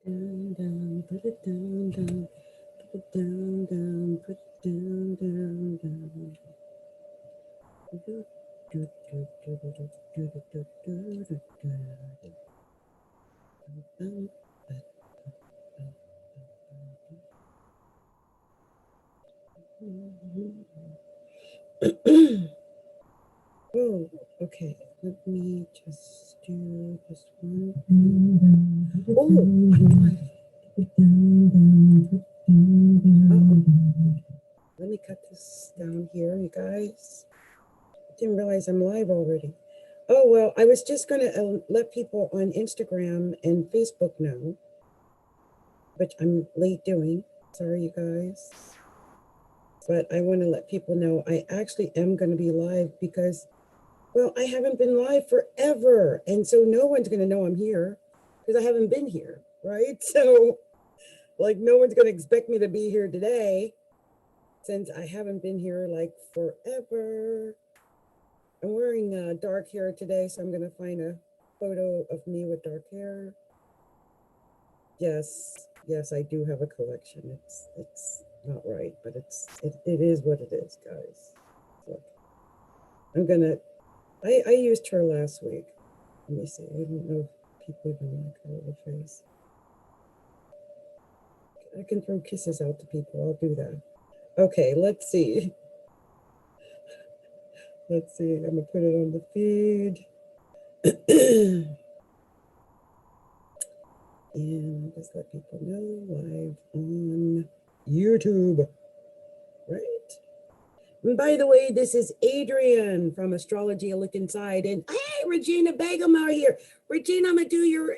Down, down, put it down, down, put it down, down, put it down, down, down. Do, do, do, do, do, do, do, do, do, do, do. Dum, ba, ba, ba, ba. Oh, okay. Let me just do this one. Oh, I'm Let me cut this down here, you guys. Didn't realize I'm live already. Oh, well, I was just going to let people on Instagram and Facebook know, which I'm late doing. Sorry, you guys. But I want to let people know I actually am going to be live because, well, I haven't been live forever. And so no one's going to know I'm here because I haven't been here, right? So, like, no one's going to expect me to be here today since I haven't been here like forever. I'm wearing dark hair today, so I'm going to find a photo of me with dark hair. Yes, yes, I do have a collection. It's not right, but it is what it is, guys. Look, I'm gonna. I used her last week. Let me see. I don't know if people even like her little face. I can throw kisses out to people. I'll do that. Okay, let's see. Let's see. I'm gonna put it on the feed. And just let people know live on YouTube. Right. And by the way, this is Adrienne from Astrology, a Look Inside. And hey, Regina Begum out here. Regina, I'm gonna do your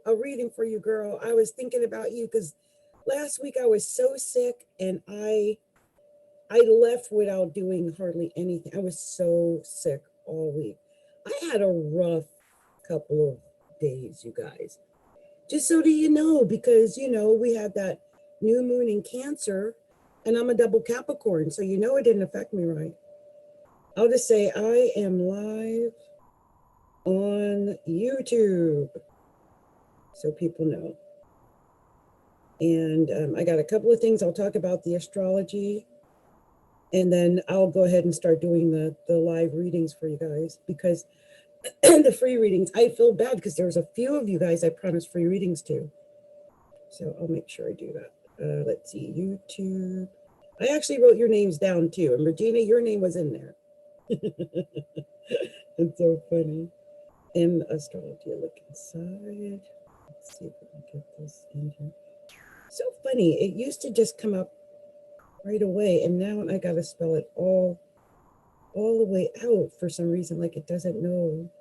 a reading for you, girl. I was thinking about you because last week I was so sick and I left without doing hardly anything. I was so sick all week. I had a rough couple of days, you guys. Just so that you know, because we had that new moon in Cancer, and I'm a double Capricorn, so it didn't affect me right. I'll just say I am live on YouTube, so people know. And I got a couple of things I'll talk about the astrology, and then I'll go ahead and start doing the live readings for you guys because the free readings, I feel bad because there's a few of you guys I promised free readings to. So I'll make sure I do that. Let's see, YouTube. I actually wrote your names down too. And Regina, your name was in there. It's so funny. And astrology, look inside. Let's see if we can get this in here. So funny. It used to just come up right away. And now I got to spell it all the way out for some reason. Like it doesn't know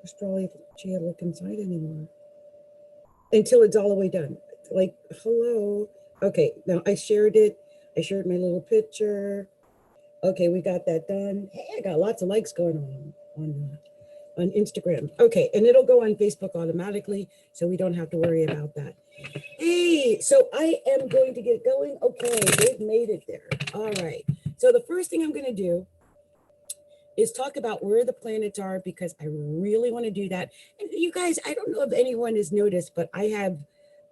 astrology, look inside anymore. Until it's all the way done. Like, hello. Okay, now I shared it. I shared my little picture. Okay, we got that done. Hey, I got lots of likes going on Instagram. Okay, and it'll go on Facebook automatically, so we don't have to worry about that. Hey, so I am going to get going. Okay, they've made it there. All right. So the first thing I'm going to do is talk about where the planets are because I really want to do that. And you guys, I don't know if anyone has noticed, but I have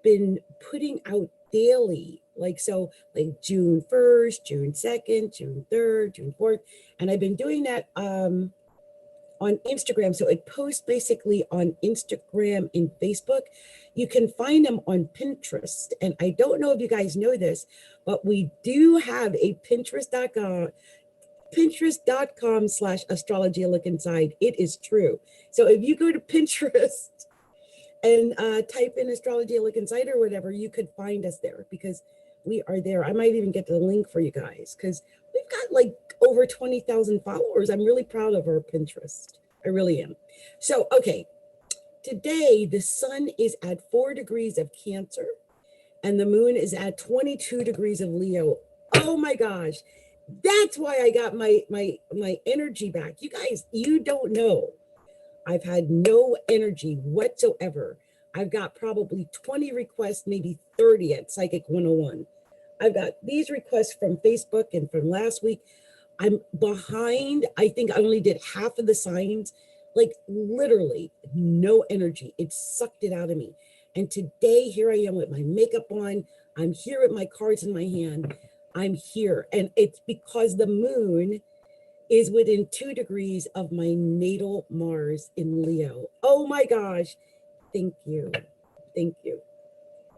been putting out daily, like June 1st, June 2nd, June 3rd, June 4th. And I've been doing that on Instagram. So it posts basically on Instagram and Facebook. You can find them on Pinterest. And I don't know if you guys know this, but we do have a Pinterest.com/astrology look inside. It is true. So if you go to Pinterest and type in astrology look inside or whatever, you could find us there because we are there. I might even get the link for you guys because we've got like over 20,000 followers. I'm really proud of our Pinterest. I really am. So, okay, today the sun is at 4 degrees of Cancer and the moon is at 22 degrees of Leo. Oh my gosh. That's why I got my energy back. You guys, you don't know. I've had no energy whatsoever. I've got probably 20 requests, maybe 30 at Psychic 101. I've got these requests from Facebook and from last week. I'm behind. I think I only did half of the signs, like literally no energy. It sucked it out of me. And today, here I am with my makeup on. I'm here with my cards in my hand. I'm here. And it's because the moon is within 2 degrees of my natal Mars in Leo. Oh my gosh. Thank you. Thank you.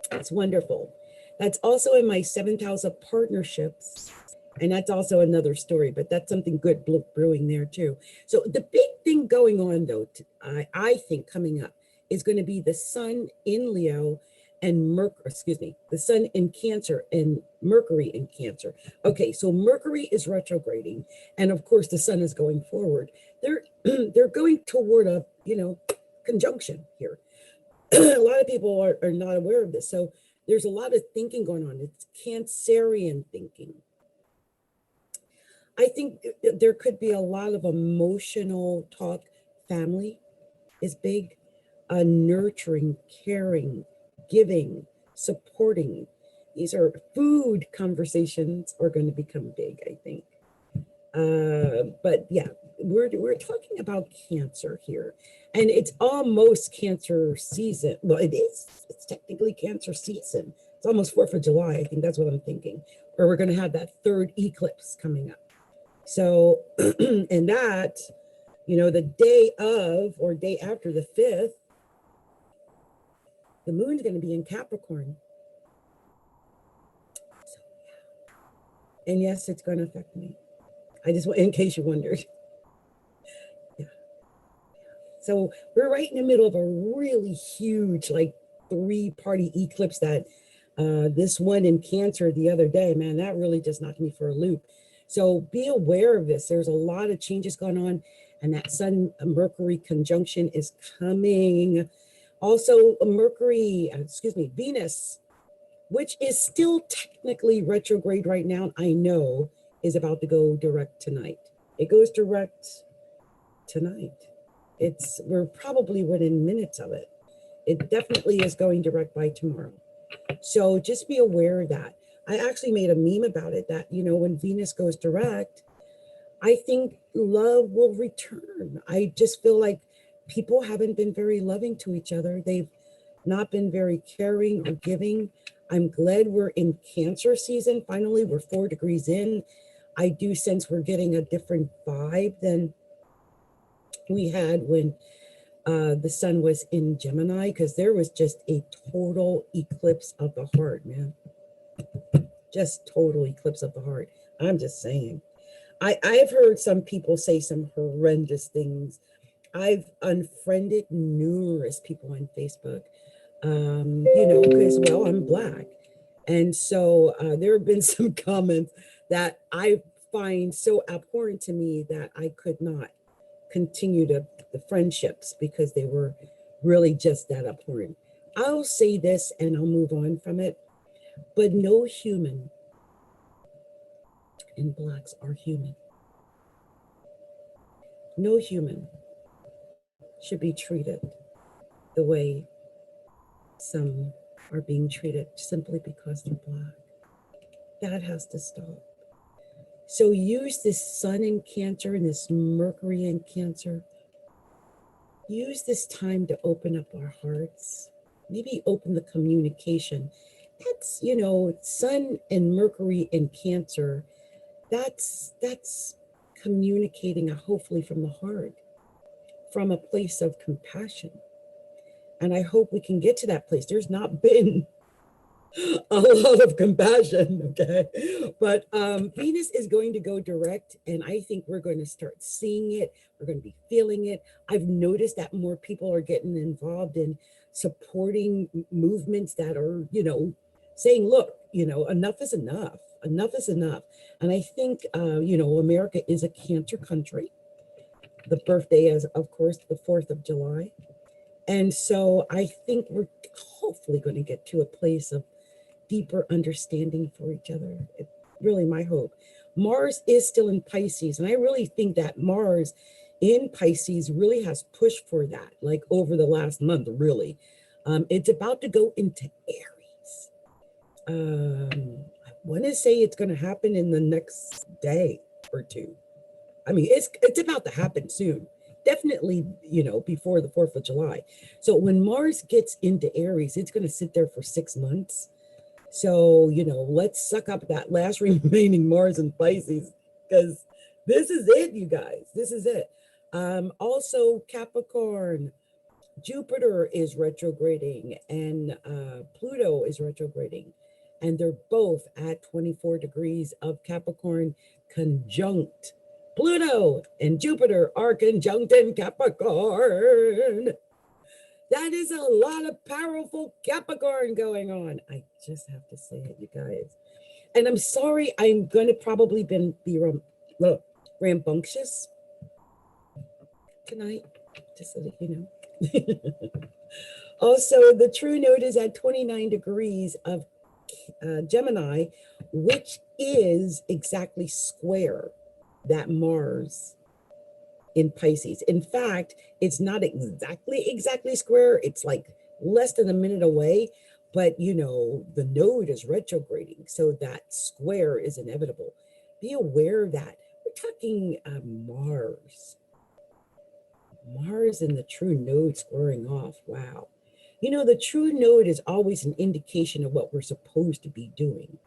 That's wonderful. That's also in my 7th house of partnerships. And that's also another story, but that's something good brewing there too. So the big thing going on though, I think coming up is going to be the sun in Leo and the sun in Cancer and Mercury in Cancer. Okay, so Mercury is retrograding, and of course the sun is going forward. They're going toward a, conjunction here. A lot of people are not aware of this. So there's a lot of thinking going on. It's Cancerian thinking. I think there could be a lot of emotional talk. Family is big, nurturing, caring, giving, supporting. These are food conversations are going to become big, I think. But yeah, we're talking about Cancer here, and it's almost Cancer season. Well, it is. It's technically Cancer season. It's almost 4th of July. I think that's what I'm thinking. Where we're going to have that 3rd eclipse coming up. So, and that, the day of or day after the 5th, the moon's going to be in Capricorn. So, yeah. And yes, it's going to affect me. I just, in case you wondered. Yeah. So we're right in the middle of a really huge, like 3-party eclipse that this one in Cancer the other day, man, that really just knocked me for a loop. So be aware of this. There's a lot of changes going on, and that Sun Mercury conjunction is coming. Also, Venus, which is still technically retrograde right now, I know, is about to go direct tonight. It goes direct tonight. We're probably within minutes of it. It definitely is going direct by tomorrow. So just be aware of that. I actually made a meme about it that, when Venus goes direct, I think love will return. I just feel like people haven't been very loving to each other. They've not been very caring or giving. I'm glad we're in Cancer season. Finally, we're 4 degrees in. I do sense we're getting a different vibe than we had when the sun was in Gemini, because there was just a total eclipse of the heart, man. Just total eclipse of the heart. I'm just saying. I've heard some people say some horrendous things. I've unfriended numerous people on Facebook, because, well, I'm Black. And so there have been some comments that I find so abhorrent to me that I could not continue the friendships because they were really just that abhorrent. I'll say this and I'll move on from it, but no human, and Blacks are human, no human should be treated the way some are being treated simply because they're Black. That has to stop. So use this sun in Cancer and this Mercury in Cancer. Use this time to open up our hearts, maybe open the communication. That's, sun and Mercury in Cancer, that's communicating hopefully from the heart, from a place of compassion. And I hope we can get to that place. There's not been a lot of compassion, okay? But Venus is going to go direct, and I think we're going to start seeing it. We're going to be feeling it. I've noticed that more people are getting involved in supporting movements that are, saying, look, enough is enough. Enough is enough. And I think, America is a Cancer country. The birthday is, of course, the 4th of July. And so I think we're hopefully going to get to a place of deeper understanding for each other. It's really my hope. Mars is still in Pisces, and I really think that Mars in Pisces really has pushed for that, like over the last month, really. It's about to go into Aries. I want to say it's going to happen in the next day or two. I mean, it's about to happen soon. definitely, you know, before the 4th of July. So when Mars gets into Aries, it's going to sit there for 6 months. So, you know, let's suck up that last remaining Mars in Pisces, because this is it, you guys. This is it. Also, Capricorn, Jupiter is retrograding and Pluto is retrograding. And they're both at 24 degrees of Capricorn conjunct. Pluto and Jupiter are conjunct in Capricorn. That is a lot of powerful Capricorn going on. I just have to say it, you guys. And I'm sorry, I'm going to probably be rambunctious tonight, just so that you know. Also, the true node is at 29 degrees of Gemini, which is exactly square that Mars in Pisces. In fact, it's not exactly square. It's like less than a minute away, but you know, the node is retrograding, so that square is inevitable. Be aware of that. We're talking Mars and the true node squaring off. Wow. You know, the true node is always an indication of what we're supposed to be doing.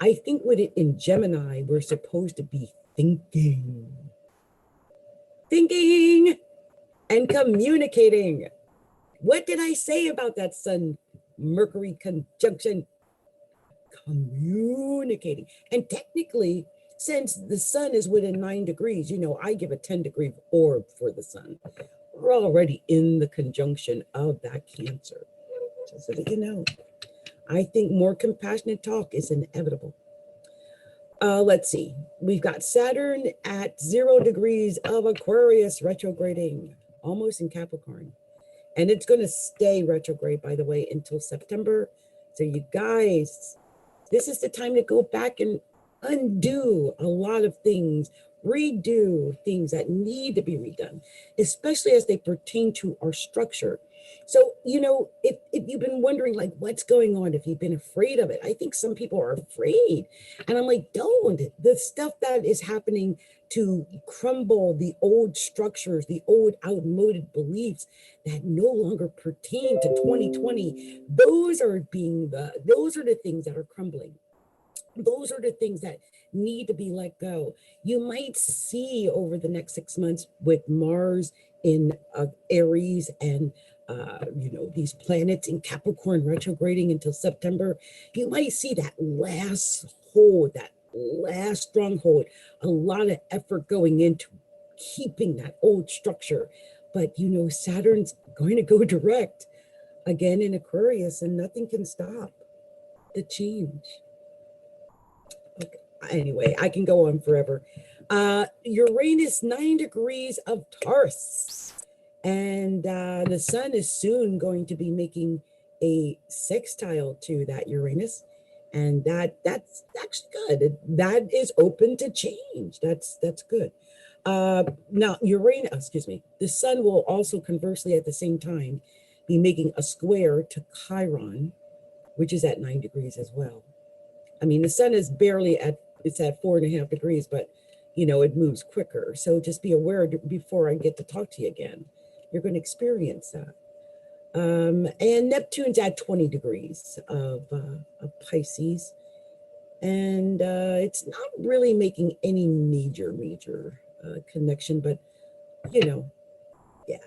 I think with it in Gemini, we're supposed to be thinking and communicating. What did I say about that Sun Mercury conjunction? Communicating. And technically, since the Sun is within 9 degrees, you know, I give a 10-degree orb for the Sun. We're already in the conjunction of that Cancer. Just so that you know. I think more compassionate talk is inevitable. Let's see. We've got Saturn at 0 degrees of Aquarius retrograding, almost in Capricorn. And it's going to stay retrograde, by the way, until September. So you guys, this is the time to go back and undo a lot of things, redo things that need to be redone, especially as they pertain to our structure. So, you know, if you've been wondering, like, what's going on, if you've been afraid of it, I think some people are afraid. And I'm like, don't. The stuff that is happening to crumble the old structures, the old outmoded beliefs that no longer pertain to 2020, those are the things that are crumbling. Those are the things that need to be let go. You might see over the next 6 months with Mars in Aries and you know, these planets in Capricorn retrograding until September, you might see that last hold, that last stronghold, a lot of effort going into keeping that old structure. But you know, Saturn's going to go direct again in Aquarius, and nothing can stop the change. Okay. Anyway, I can go on forever. Uranus 9 degrees of Taurus. And the Sun is soon going to be making a sextile to that Uranus. And that's actually good. That is open to change. That's good. Now, the Sun will also conversely at the same time be making a square to Chiron, which is at 9 degrees as well. I mean, the Sun is it's at 4.5 degrees, but you know, it moves quicker. So just be aware before I get to talk to you again. You're going to experience that. And Neptune's at 20 degrees of Pisces. And it's not really making any major connection, but you know, yeah.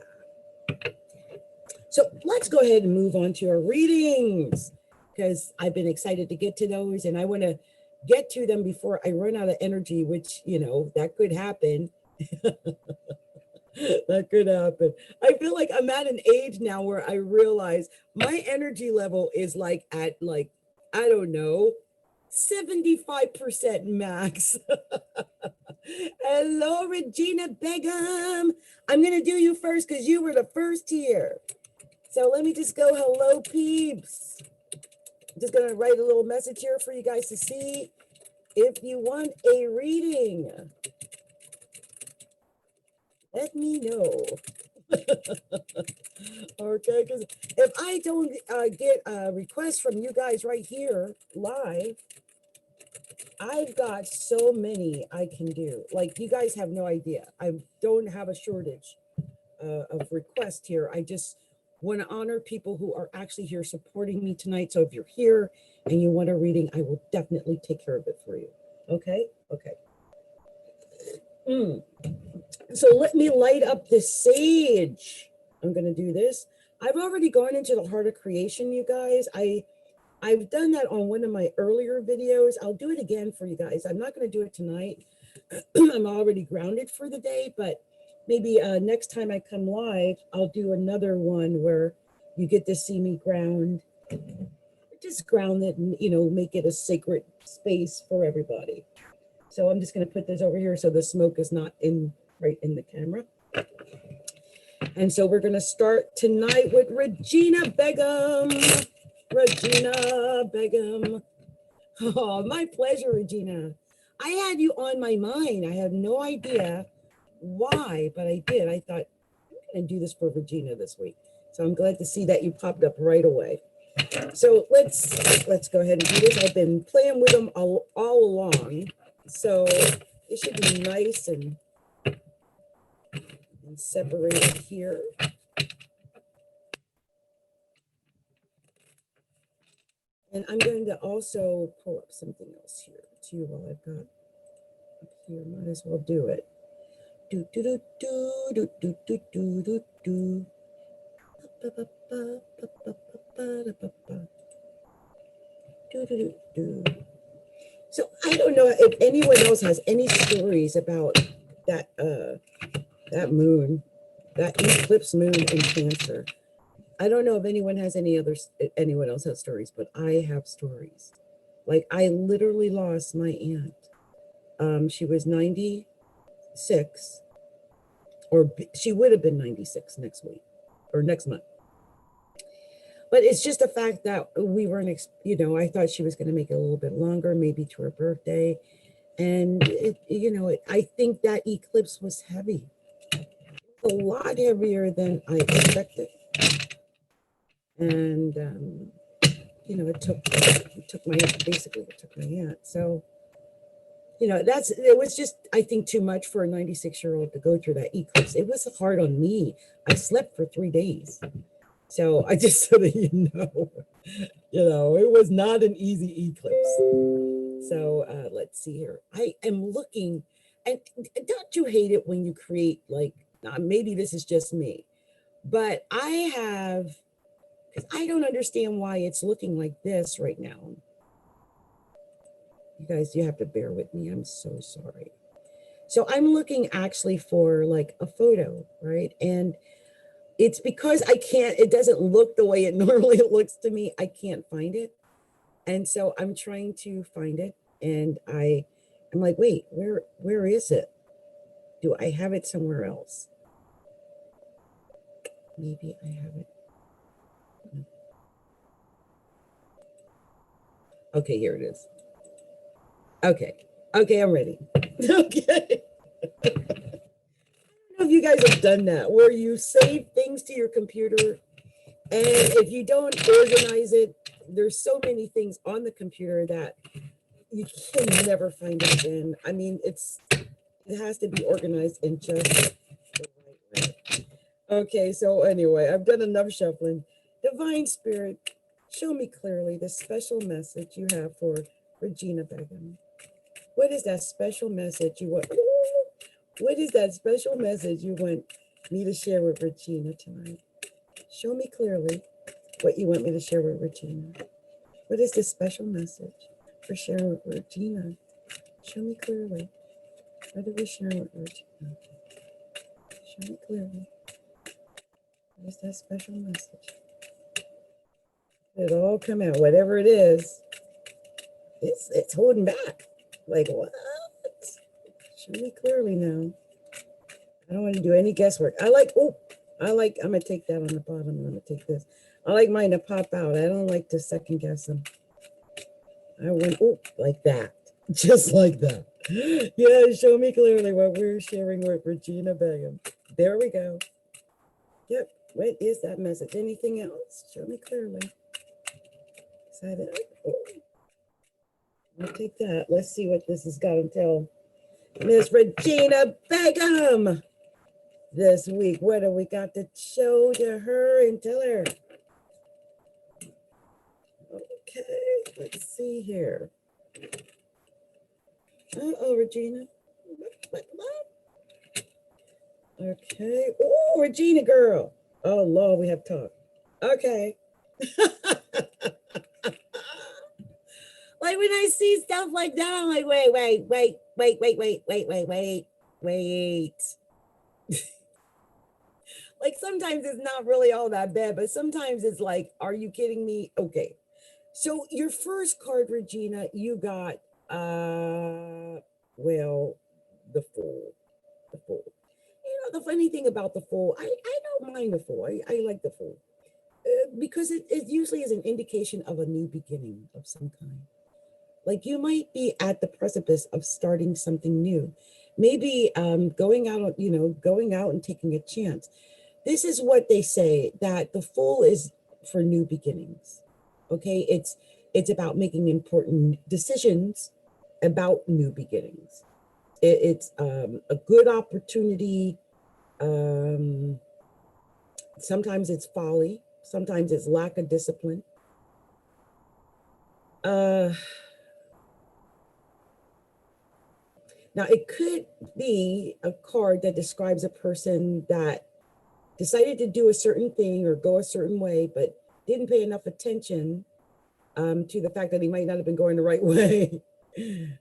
So let's go ahead and move on to our readings, because I've been excited to get to those and I want to get to them before I run out of energy, which, you know, that could happen. That could happen. I feel like I'm at an age now where I realize my energy level is like at I don't know, 75% max. Hello, Regina Begum. I'm going to do you first because you were the first here. So let me just go, hello, peeps. I'm just going to write a little message here for you guys to see. If you want a reading, let me know. Okay, because if I don't get a request from you guys right here live, I've got so many I can do. Like, you guys have no idea. I don't have a shortage of requests here. I just want to honor people who are actually here supporting me tonight. So if you're here and you want a reading, I will definitely take care of it for you. Okay? Okay. So let me light up this sage. I'm going to do this. I've already gone into the heart of creation, you guys. I've done that on one of my earlier videos. I'll do it again for you guys. I'm not going to do it tonight. I'm already grounded for the day, but maybe next time I come live, I'll do another one where you get to see me ground. Just ground it and, make it a sacred space for everybody. So I'm just going to put this over here so the smoke is not right in the camera. And so we're going to start tonight with Regina Begum. Regina Begum. Oh, my pleasure, Regina. I had you on my mind. I had no idea why, but I did. I thought, I'm going to do this for Regina this week. So I'm glad to see that you popped up right away. So let's go ahead and do this. I've been playing with them all along. So it should be nice and separated here. And I'm going to also pull up something else here too while I've got up here. Might as well do it. Do do do do do do do do do. So I don't know if anyone else has any stories about that that moon, that eclipse moon in Cancer. I don't know if anyone else has stories, but I have stories. Like, I literally lost my aunt. She was 96, or she would have been 96 next week or next month. But it's just the fact that we weren't, I thought she was going to make it a little bit longer, maybe to her birthday. And, I think that eclipse was heavy, a lot heavier than I expected. And, it took my aunt. So, it was just, I think, too much for a 96-year-old to go through that eclipse. It was hard on me. I slept for 3 days. So I just so that it was not an easy eclipse. So let's see here. I am looking, and don't you hate it when you create, like, maybe this is just me, but because I don't understand why it's looking like this right now. You guys, you have to bear with me. I'm so sorry. So I'm looking actually for like a photo, right? And it's because it doesn't look the way it normally looks to me. I can't find it. And so I'm trying to find it. And I'm like, wait, where is it? Do I have it somewhere else? Maybe I have it. Okay, here it is. Okay, I'm ready. Okay. I don't know if you guys have done that, where you save things to your computer, and if you don't organize it, there's so many things on the computer that you can never find it again. I mean, it has to be organized in just the right way. Okay, so anyway, I've done enough shuffling. Divine Spirit, show me clearly the special message you have for Regina Begum. What is that special message you want? What is that special message you want me to share with Regina tonight? Show me clearly what you want me to share with Regina. What is this special message for sharing with Regina? Show me clearly. What are we sharing with Regina? Show me clearly. What is that special message? It'll all come out, whatever it is. It's holding back. Like, what? Show me clearly now. I don't want to do any guesswork. I'm gonna take that on the bottom. I'm gonna take this. I like mine to pop out. I don't like to second guess them. I went, like that. Just like that. Yeah, show me clearly what we're sharing with Regina Begum. There we go. Yep. What is that message? Anything else? Show me clearly. Excited. I'll take that. Let's see what this has got to tell Miss Regina Begum this week. What do we got to show to her and tell her? Okay, let's see here. Uh-oh, Regina. What? Okay. Oh, Regina girl. Oh, Lord, we have talk. Okay. Like when I see stuff like that, I'm like, wait. Like sometimes it's not really all that bad, but sometimes it's like, are you kidding me? Okay. So your first card, Regina, you got well, the Fool. The Fool. You know, the funny thing about the Fool, I don't mind the Fool. I like the Fool. Because it usually is an indication of a new beginning of some kind. Like you might be at the precipice of starting something new. Maybe going out and taking a chance. This is what they say, that the Fool is for new beginnings. Okay, it's about making important decisions about new beginnings. It's a good opportunity. Sometimes it's folly. Sometimes it's lack of discipline. Now it could be a card that describes a person that decided to do a certain thing or go a certain way, but didn't pay enough attention to the fact that he might not have been going the right way.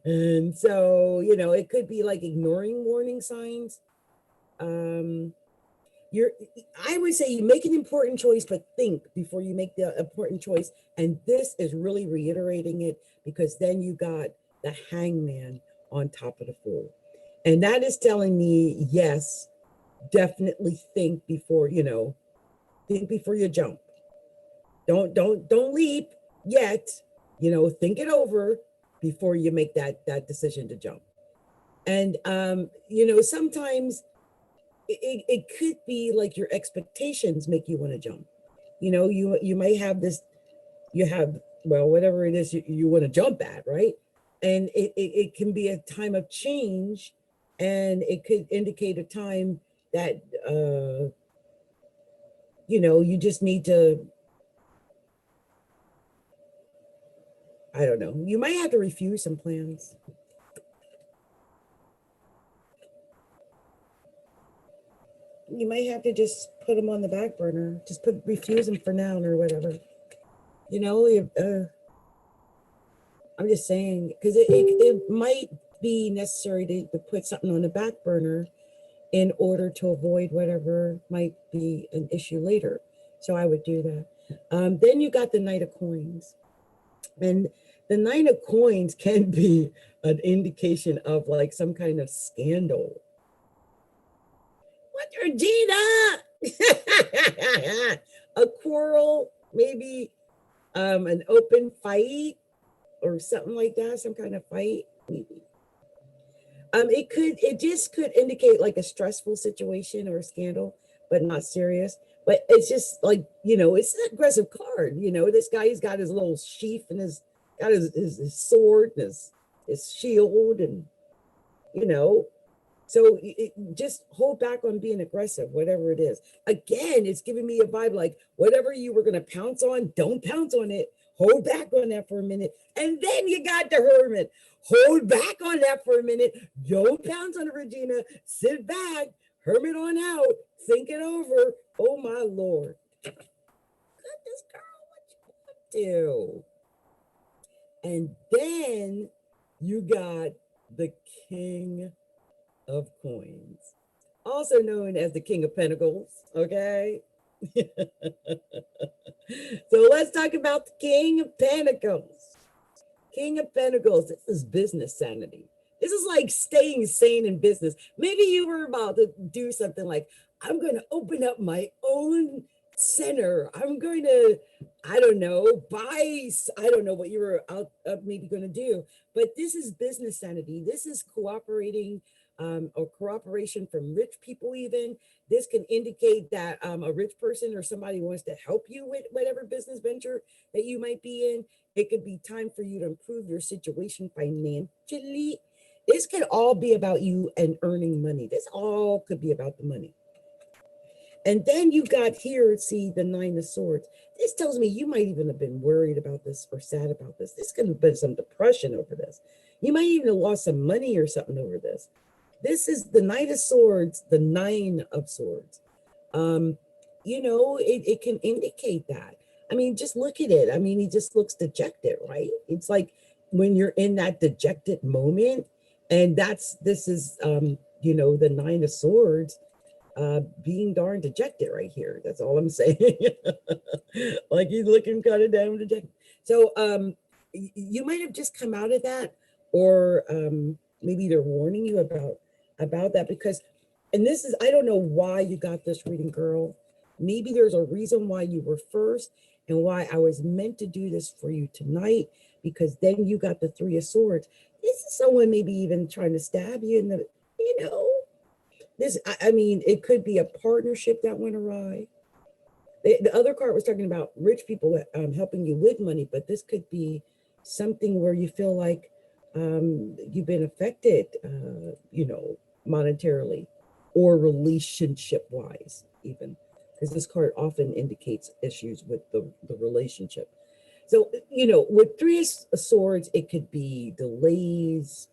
And so, you know, it could be like ignoring warning signs. I would say you make an important choice, but think before you make the important choice. And this is really reiterating it, because then you got the Hangman on top of the Fool. And that is telling me, yes, definitely think before you jump. Don't leap yet. Think it over before you make that decision to jump. And sometimes it could be like your expectations make you want to jump. You might have this, whatever it is you want to jump at, right? And it can be a time of change, and it could indicate a time that you just need to, I don't know, you might have to refuse some plans. You might have to just put them on the back burner, just refuse them for now or whatever. I'm just saying, because it might be necessary to put something on the back burner in order to avoid whatever might be an issue later. So I would do that. Then you got the Knight of Coins. And the Knight of Coins can be an indication of like some kind of scandal. What, Regina? A quarrel, maybe an open fight or something like that, some kind of fight, maybe. It just could indicate like a stressful situation or a scandal, but not serious. But it's just like, it's an aggressive card. This guy, he's got his little sheath and his sword and his shield, and so just hold back on being aggressive, whatever it is. Again, it's giving me a vibe like whatever you were going to pounce on, don't pounce on it. Hold back on that for a minute. And then you got the Hermit. Hold back on that for a minute. Don't pounce on it, Regina. Sit back. Hermit on out. Think it over. Oh, my Lord. Goodness, girl, what you do? And then you got the King of Coins, also known as the King of Pentacles, okay? So let's talk about the King of Pentacles. King of Pentacles, this is business sanity. This is like staying sane in business. Maybe you were about to do something like, I'm going to open up my own center. I'm going to, I don't know what you were out maybe going to do. But this is business sanity. This is cooperating. or cooperation from rich people even. This can indicate that a rich person or somebody wants to help you with whatever business venture that you might be in. It could be time for you to improve your situation financially. This could all be about you and earning money. This all could be about the money. And then you got here, see the Nine of Swords. This tells me you might even have been worried about this or sad about this. This could have been some depression over this. You might even have lost some money or something over this. This is the Knight of Swords, the Nine of Swords. It can indicate that. I mean, just look at it. I mean, he just looks dejected, right? It's like when you're in that dejected moment, and this is the Nine of Swords being darn dejected right here. That's all I'm saying. Like he's looking kind of down dejected. So you might have just come out of that, or maybe they're warning you about that, because, and this is, I don't know why you got this reading, girl. Maybe there's a reason why you were first and why I was meant to do this for you tonight, because then you got the Three of Swords. This is someone maybe even trying to stab you in the, this, I mean, it could be a partnership that went awry. The other card was talking about rich people helping you with money, but this could be something where you feel like you've been affected, monetarily or relationship wise, even, because this card often indicates issues with the relationship. So, with Three of Swords, it could be delays.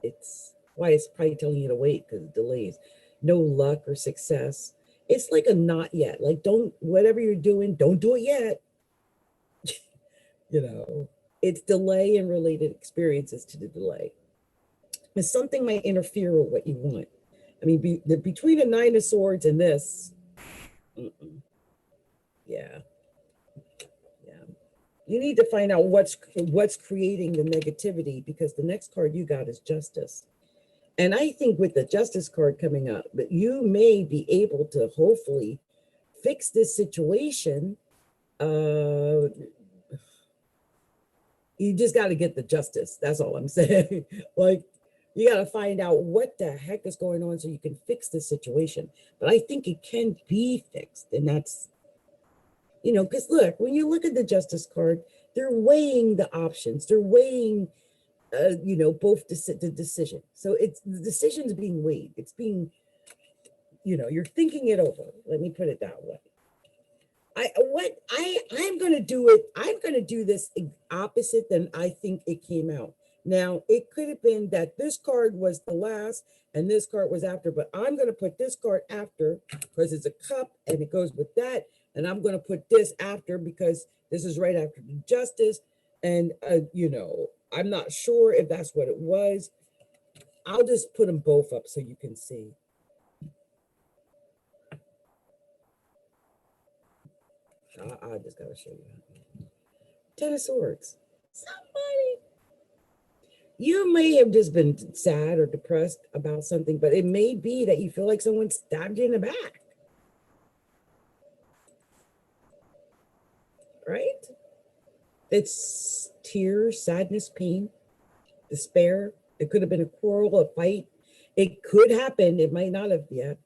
It's why it's probably telling you to wait, because delays, no luck or success. It's like a not yet, like whatever you're doing, don't do it yet. It's delay and related experiences to the delay. And something might interfere with what you want. I mean, between the Nine of Swords and this, yeah. You need to find out what's creating the negativity, because the next card you got is Justice. And I think with the Justice card coming up, that you may be able to hopefully fix this situation. You just got to get the justice. That's all I'm saying. Like, you got to find out what the heck is going on so you can fix this situation. But I think it can be fixed. And that's, because look, when you look at the Justice card, they're weighing the options. They're weighing, both the decision. So it's the decision's being weighed. It's being, you're thinking it over. Let me put it that way. I'm going to do it. I'm going to do this opposite than I think it came out. Now, it could have been that this card was the last and this card was after, but I'm going to put this card after because it's a cup and it goes with that. And I'm going to put this after because this is right after the Justice. And, I'm not sure if that's what it was. I'll just put them both up so you can see. I just got to show you. Ten of Swords. Somebody. You may have just been sad or depressed about something, but it may be that you feel like someone stabbed you in the back. Right? It's tears, sadness, pain, despair. It could have been a quarrel, a fight. It could happen. It might not have yet.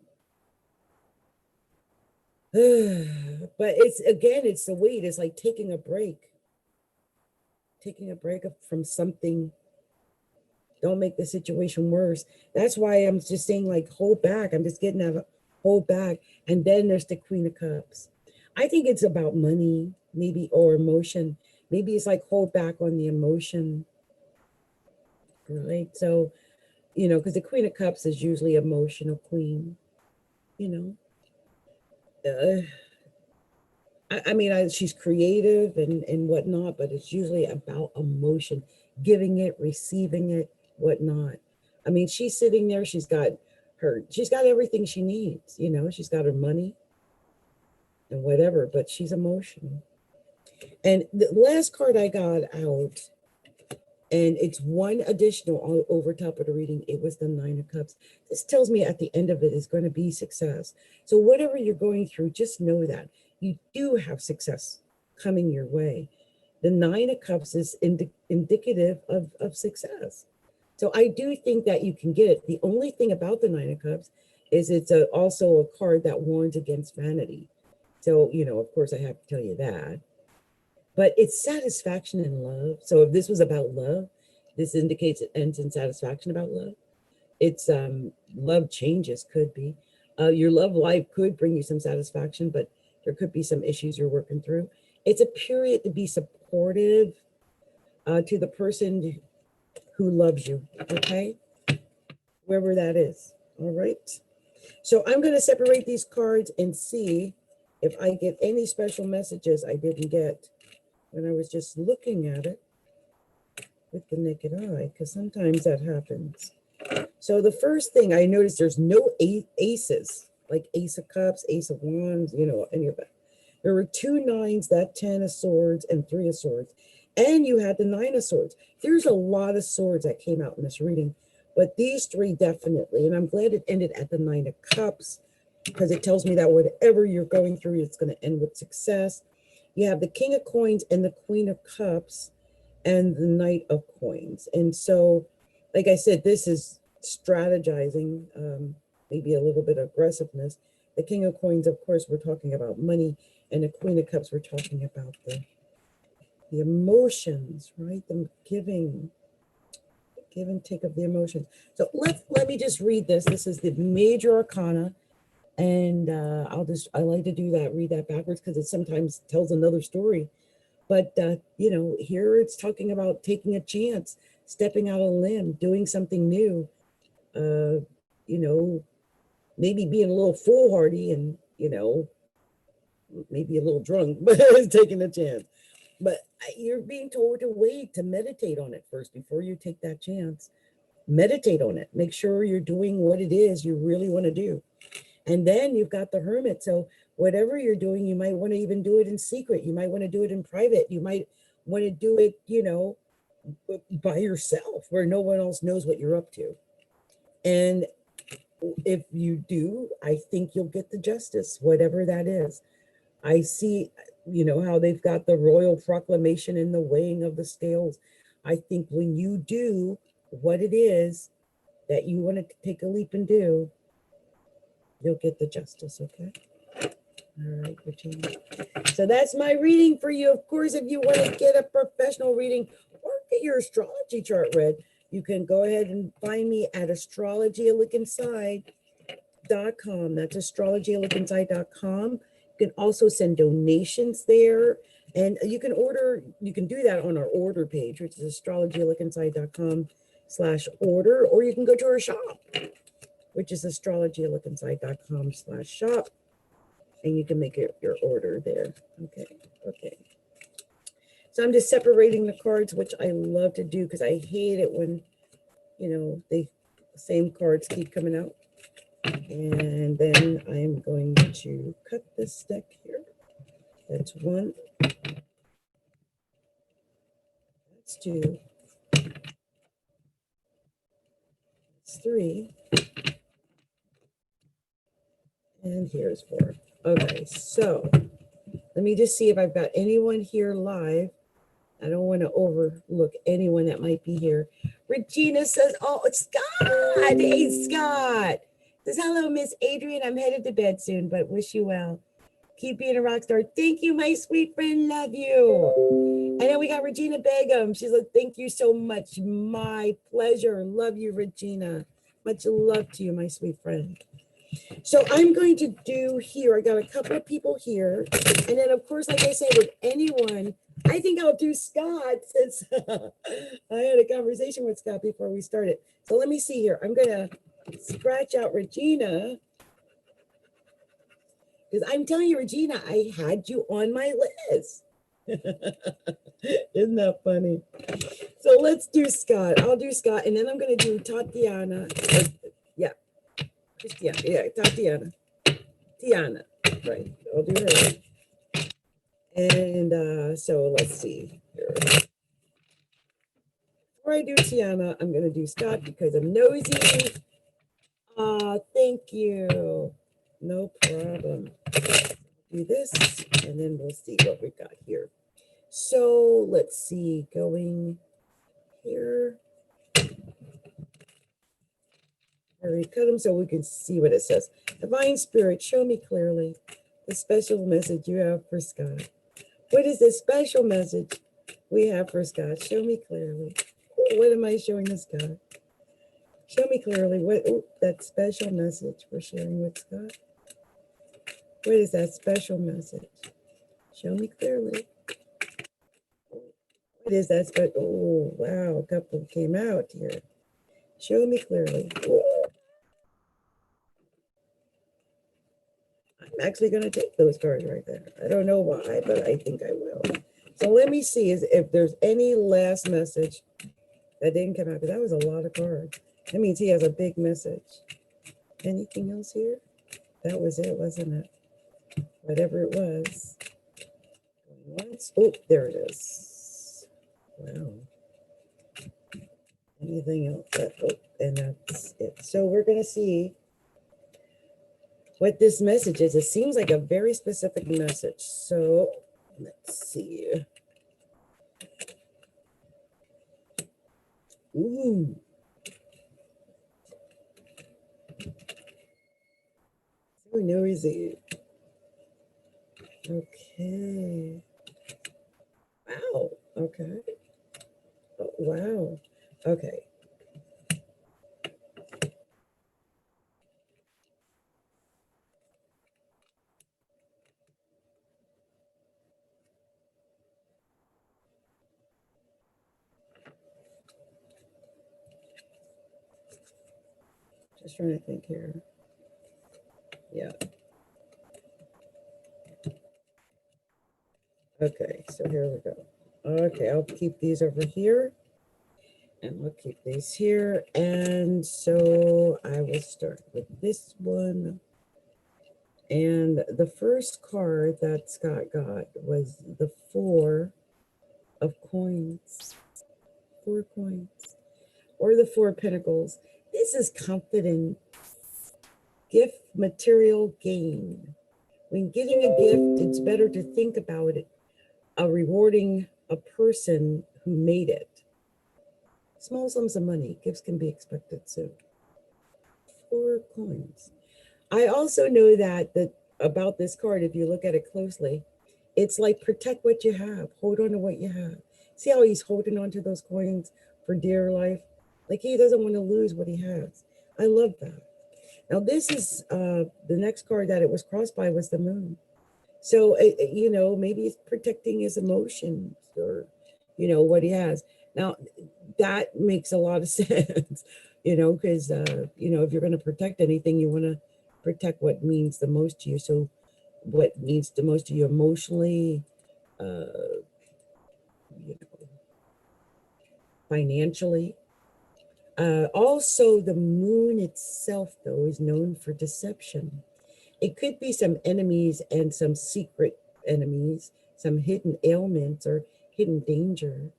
But it's the weight. It's like taking a break. Taking a break from something. Don't make the situation worse. That's why I'm just saying, like, hold back. I'm just getting that, hold back. And then there's the Queen of Cups. I think it's about money, maybe, or emotion. Maybe it's like hold back on the emotion. Right? So, because the Queen of Cups is usually emotional queen, I mean, she's creative and whatnot, but it's usually about emotion, giving it, receiving it, whatnot. I mean, she's sitting there, she's got everything she needs, she's got her money and whatever, but she's emotional. And the last card I got out, and it's one additional over top of the reading, it was the Nine of Cups. This tells me at the end of it is going to be success. So whatever you're going through, just know that you do have success coming your way. The Nine of Cups is indicative of success. So I do think that you can get it. The only thing about the Nine of Cups is it's also a card that warns against vanity. So, you know, of course, I have to tell you that. But it's satisfaction in love. So if this was about love, this indicates it ends in satisfaction about love. It's love changes, could be. Your love life could bring you some satisfaction, but there could be some issues you're working through. It's a period to be supportive to the person who loves you, okay? Wherever that is, all right? So I'm going to separate these cards and see if I get any special messages I didn't get when I was just looking at it with the naked eye, because sometimes that happens. So the first thing I noticed, there's no aces, like Ace of Cups, Ace of Wands, you know, any of that. There were 2 nines, that 10 of Swords, and 3 of Swords. And you had the 9 of Swords. There's a lot of swords that came out in this reading, but these 3 definitely. And I'm glad it ended at the 9 of Cups, because it tells me that whatever you're going through, it's going to end with success. You have the King of Coins and the Queen of Cups and the Knight of Coins. And so, like I said, this is strategizing, maybe a little bit of aggressiveness. The King of Coins, of course, we're talking about money, and the Queen of Cups, we're talking about the emotions, right? The give and take of the emotions. So let me just read this. This is the major arcana, and I like to do that, read that backwards, because it sometimes tells another story. But you know, here it's talking about taking a chance, stepping out on a limb, doing something new. You know, maybe being a little foolhardy and, you know, maybe a little drunk, but taking a chance. But you're being told to wait, to meditate on it first before you take that chance. Meditate on it. Make sure you're doing what it is you really want to do. And then you've got the Hermit. So whatever you're doing, you might want to even do it in secret. You might want to do it in private. You might want to do it, you know, by yourself, where no one else knows what you're up to. And if you do, I think you'll get the justice, whatever that is. I see, you know, how they've got the royal proclamation and the weighing of the scales. I think when you do what it is that you want to take a leap and do, you'll get the justice, okay? All right, Regina. So that's my reading for you. Of course, if you want to get a professional reading or get your astrology chart read, you can go ahead and find me at astrologyaLookInside.com. That's astrologyaLookInside.com. You can also send donations there. And you can do that on our order page, which is astrologyaLookInside.com/order, or you can go to our shop, which is astrologyaLookInside.com/shop. And you can make your order there. Okay. So I'm just separating the cards, which I love to do because I hate it when, you know, the same cards keep coming out. And then I'm going to cut this deck here. That's 1. That's 2. That's 3. And here's 4. Okay, so let me just see if I've got anyone here live. I don't want to overlook anyone that might be here. Regina says, oh, it's Scott. Hey, Scott. Says, hello, Miss Adrienne. I'm headed to bed soon, but wish you well. Keep being a rock star. Thank you, my sweet friend. Love you. And then we got Regina Begum. She's like, thank you so much. My pleasure. Love you, Regina. Much love to you, my sweet friend. So I'm going to do here, I got a couple of people here. And then, of course, like I said, with anyone, I think I'll do Scott, since I had a conversation with Scott before we started. So let me see here. I'm going to scratch out Regina, because I'm telling you, Regina, I had you on my list. Isn't that funny? So let's do Scott. I'll do Scott, and then I'm going to do Tatiana. Tatiana. Tiana, right? I'll do her. And so let's see here. Before I do Tiana, I'm going to do Scott because I'm nosy. Thank you. No problem. Do this, and then we'll see what we got here. So let's see, going here. Here, cut them so we can see what it says. Divine Spirit, show me clearly the special message you have for Scott. What is the special message we have for Scott? Show me clearly. What am I showing to Scott? Show me clearly what that special message we're sharing with Scott. What is that special message? Show me clearly. What is that special? Oh, wow, a couple came out here. Show me clearly. I'm actually going to take those cards right there. I don't know why, but I think I will. So let me see if there's any last message that didn't come out, because that was a lot of cards. That means he has a big message. Anything else here? That was it, wasn't it? Whatever it was. Once. Oh, there it is. Wow. Anything else? Oh, and that's it. So we're going to see what this message is. It seems like a very specific message. So let's see. Ooh. So noisy. Okay. Wow. Okay. Oh, wow. Okay. Just trying to think here. Yeah. Okay, so here we go. Okay, I'll keep these over here. And we'll keep these here. And so I will start with this one. And the first card that Scott got was the 4 of coins. 4 coins. Or the 4 of pentacles. This is confident gift material gain. When getting a gift, it's better to think about it, rewarding a person who made it. Small sums of money, gifts can be expected soon. 4 coins. I also know that about this card, if you look at it closely, it's like protect what you have, hold on to what you have. See how he's holding on to those coins for dear life? Like he doesn't want to lose what he has. I love that. Now this is the next card that it was crossed by was the moon. So, you know, maybe he's protecting his emotions or, you know, what he has. Now, that makes a lot of sense, you know, because, you know, if you're going to protect anything, you want to protect what means the most to you. So what means the most to you emotionally, you know, financially. Also, the moon itself, though, is known for deception. It could be some enemies and some secret enemies, some hidden ailments or hidden danger.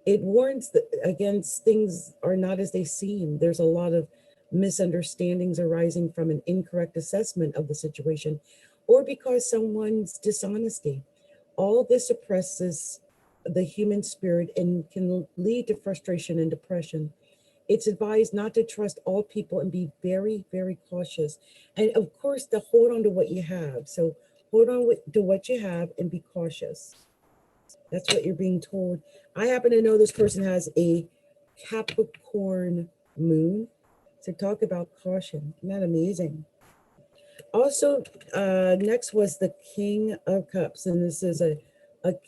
It warns against things are not as they seem. There's a lot of misunderstandings arising from an incorrect assessment of the situation or because someone's dishonesty. All this suppresses the human spirit and can lead to frustration and depression. It's advised not to trust all people and be very, very cautious. And of course, to hold on to what you have. So hold on to what you have and be cautious. That's what you're being told. I happen to know this person has a Capricorn moon. So talk about caution. Isn't that amazing? Also, next was the King of Cups. And this is a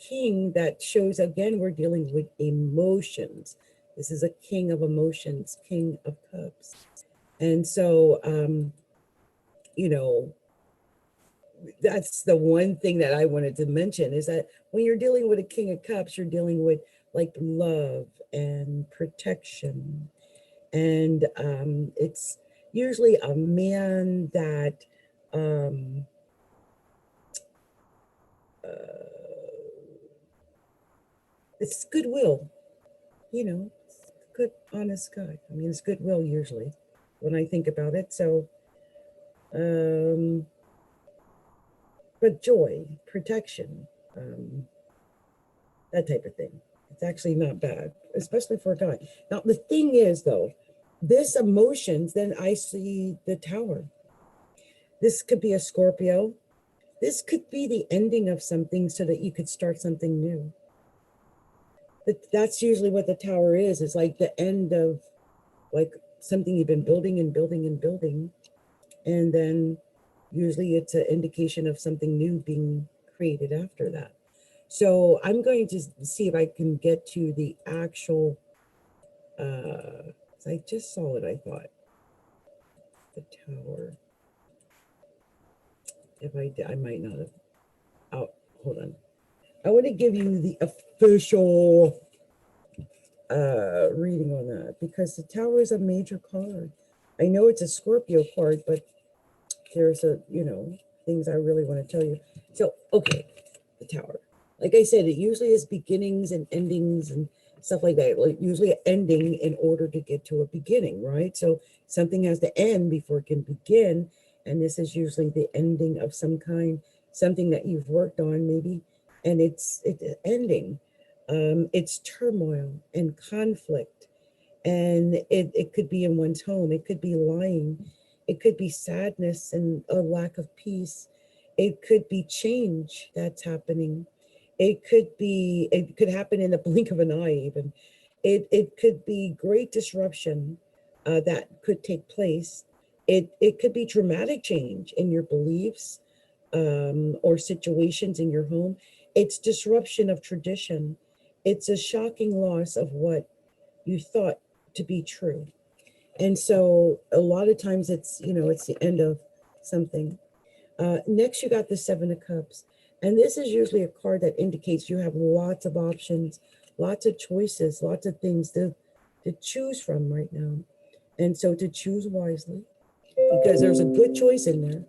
king that shows, again, we're dealing with emotions. This is a king of emotions, King of Cups. And so, you know, that's the one thing that I wanted to mention is that when you're dealing with a King of Cups, you're dealing with like love and protection. And it's usually a man that it's goodwill, you know, good, honest guy. I mean, it's goodwill usually when I think about it. So, but joy, protection, that type of thing. It's actually not bad, especially for a guy. Now, the thing is, though, this emotions, then I see the Tower. This could be a Scorpio. This could be the ending of something so that you could start something new. But that's usually what the Tower is. It's like the end of like something you've been building and building and building. And then usually it's an indication of something new being created after that. So I'm going to see if I can get to the actual, I just saw it, I thought. The Tower. If I did, I might not have. Oh, hold on. I want to give you the official reading on that because the Tower is a major card. I know it's a Scorpio card, but there's things I really want to tell you. So, okay, the Tower. Like I said, it usually is beginnings and endings and stuff like that. Like usually ending in order to get to a beginning, right? So something has to end before it can begin. And this is usually the ending of some kind, something that you've worked on maybe, and it's ending. It's turmoil and conflict. And it could be in one's home. It could be lying. It could be sadness and a lack of peace. It could be change that's happening. It could happen in the blink of an eye even. It could be great disruption that could take place. It could be dramatic change in your beliefs or situations in your home. It's disruption of tradition. It's a shocking loss of what you thought to be true. And so a lot of times it's the end of something. Next, you got the Seven of Cups. And this is usually a card that indicates you have lots of options, lots of choices, lots of things to choose from right now. And so to choose wisely, because there's a good choice in there.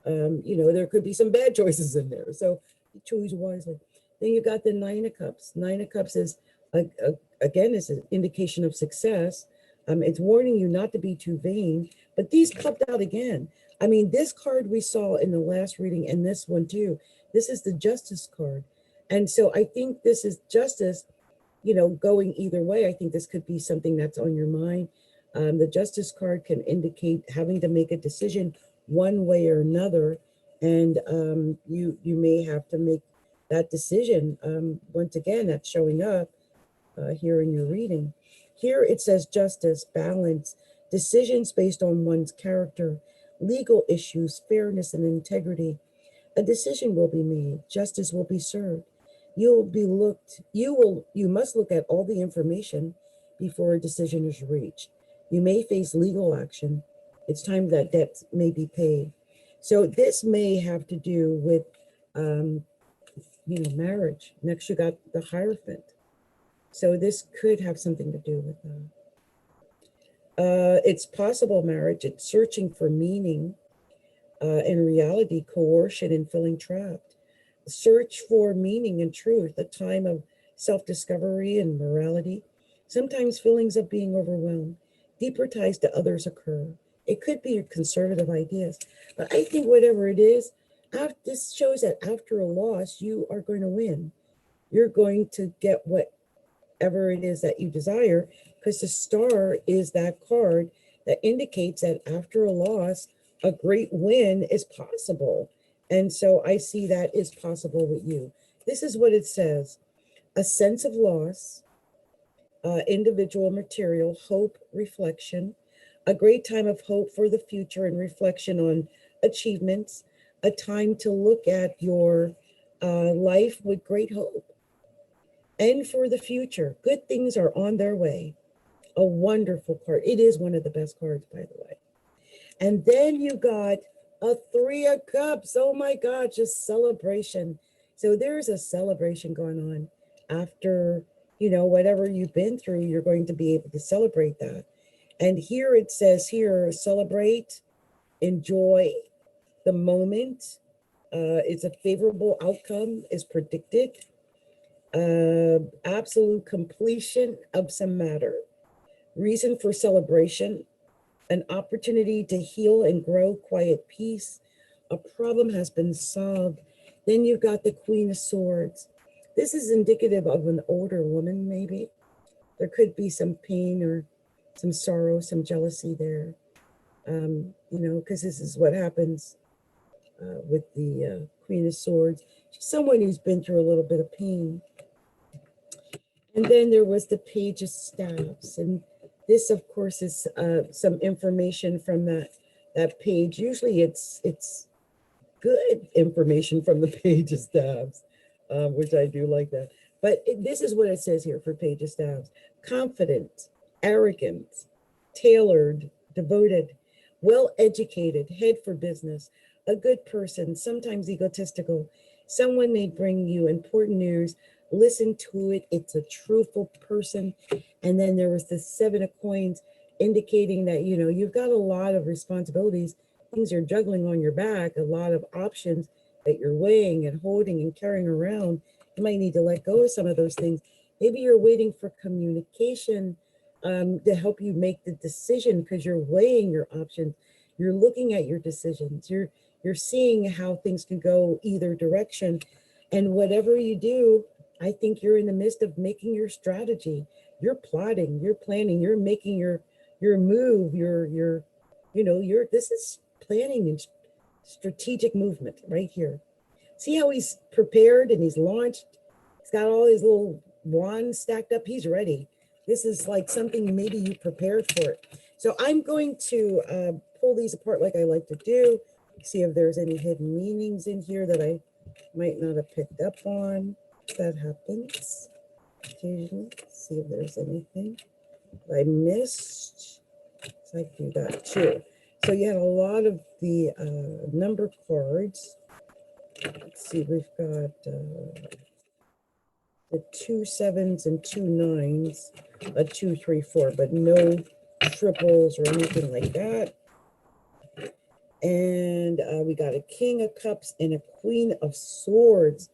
There could be some bad choices in there. So choose wisely. Then you got the Nine of Cups. Nine of Cups is, again, is an indication of success. It's warning you not to be too vain, but these popped out again. I mean, this card we saw in the last reading and this one too. This is the Justice card. And so I think this is justice, going either way. I think this could be something that's on your mind. The Justice card can indicate having to make a decision one way or another, and you may have to make that decision. Once again, that's showing up here in your reading. Here it says justice, balance, decisions based on one's character, legal issues, fairness, and integrity. A decision will be made. Justice will be served. You must look at all the information before a decision is reached. You may face legal action. It's time that debt may be paid. So this may have to do with, marriage. Next, you got the Hierophant. So this could have something to do with that. It's possible marriage. It's searching for meaning in reality, coercion, and feeling trapped. Search for meaning and truth, a time of self-discovery and morality. Sometimes feelings of being overwhelmed. Deeper ties to others occur. It could be your conservative ideas. But I think whatever it is, this shows that after a loss, you are going to win. You're going to get whatever it is that you desire, because the star is that card that indicates that after a loss, a great win is possible. And so I see that is possible with you. This is what it says: a sense of loss, individual material, hope, reflection, a great time of hope for the future and reflection on achievements, a time to look at your life with great hope. And for the future, good things are on their way. A wonderful card. It is one of the best cards, by the way. And then you got a Three of Cups. Oh my God, just celebration. So there's a celebration going on after, whatever you've been through, you're going to be able to celebrate that. And here it says celebrate, enjoy the moment. It's a favorable outcome is predicted. Absolute completion of some matter. Reason for celebration, an opportunity to heal and grow, quiet peace. A problem has been solved. Then you've got the Queen of Swords. This is indicative of an older woman, maybe. There could be some pain or some sorrow, some jealousy there. You know, because this is what happens with the Queen of Swords. She's someone who's been through a little bit of pain. And then there was the Page of Staves. And this, of course, is some information from that page. Usually it's good information from the Page of Staves, which I do like that. But this is what it says here for Page of Staves. Confident, arrogant, tailored, devoted, well-educated, head for business, a good person, sometimes egotistical. Someone may bring you important news. Listen to it. It's a truthful person. And then there was the Seven of Coins indicating that, you know, you've got a lot of responsibilities, things you're juggling on your back, a lot of options that you're weighing and holding and carrying around. You might need to let go of some of those things. Maybe you're waiting for communication to help you make the decision because you're weighing your options. You're looking at your decisions. You're seeing how things can go either direction. And whatever you do, I think you're in the midst of making your strategy. You're plotting, you're planning, you're making your move, this is planning and strategic movement right here. See how he's prepared and he's launched? He's got all his little wands stacked up. He's ready. This is like something maybe you prepared for it. So I'm going to pull these apart like I like to do, see if there's any hidden meanings in here that I might not have picked up on. That happens occasionally. See if there's anything I missed. So I can do that too. So you had a lot of the number cards. Let's see, we've got the 2 7s and 2 9s, a 2 3 4, but no triples or anything like that. And we got a King of Cups and a Queen of Swords.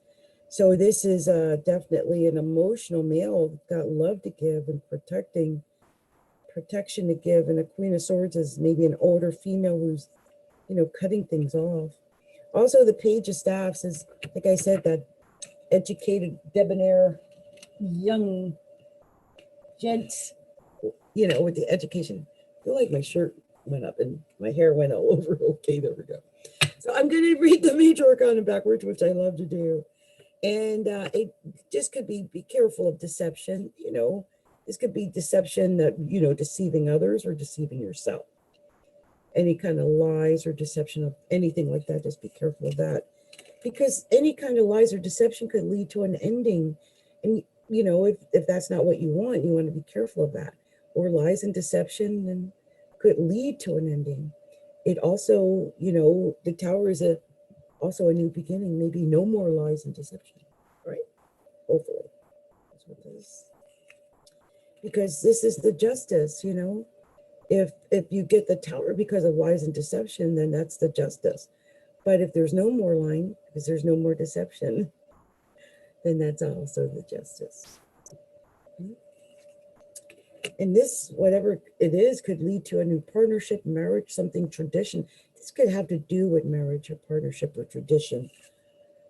So this is definitely an emotional male, got love to give and protection to give. And a Queen of Swords is maybe an older female who's, you know, cutting things off. Also, the Page of Staffs is, like I said, that educated, debonair, young gents, you know, with the education. I feel like my shirt went up and my hair went all over. Okay, there we go. So I'm going to read the Major Arcana backwards, which I love to do. And it just could be careful of deception. You know, this could be deception that, you know, deceiving others or deceiving yourself. Any kind of lies or deception of anything like that, just be careful of that. Because any kind of lies or deception could lead to an ending. And, you know, if that's not what you want to be careful of that. Or lies and deception and could lead to an ending. It also, you know, the Tower is also a new beginning, maybe no more lies and deception, right? Hopefully. That's what it is. Because this is the justice, you know. If you get the Tower because of lies and deception, then that's the justice. But if there's no more lying, because there's no more deception, then that's also the justice. And this, whatever it is, could lead to a new partnership, marriage, something tradition. This could have to do with marriage or partnership or tradition.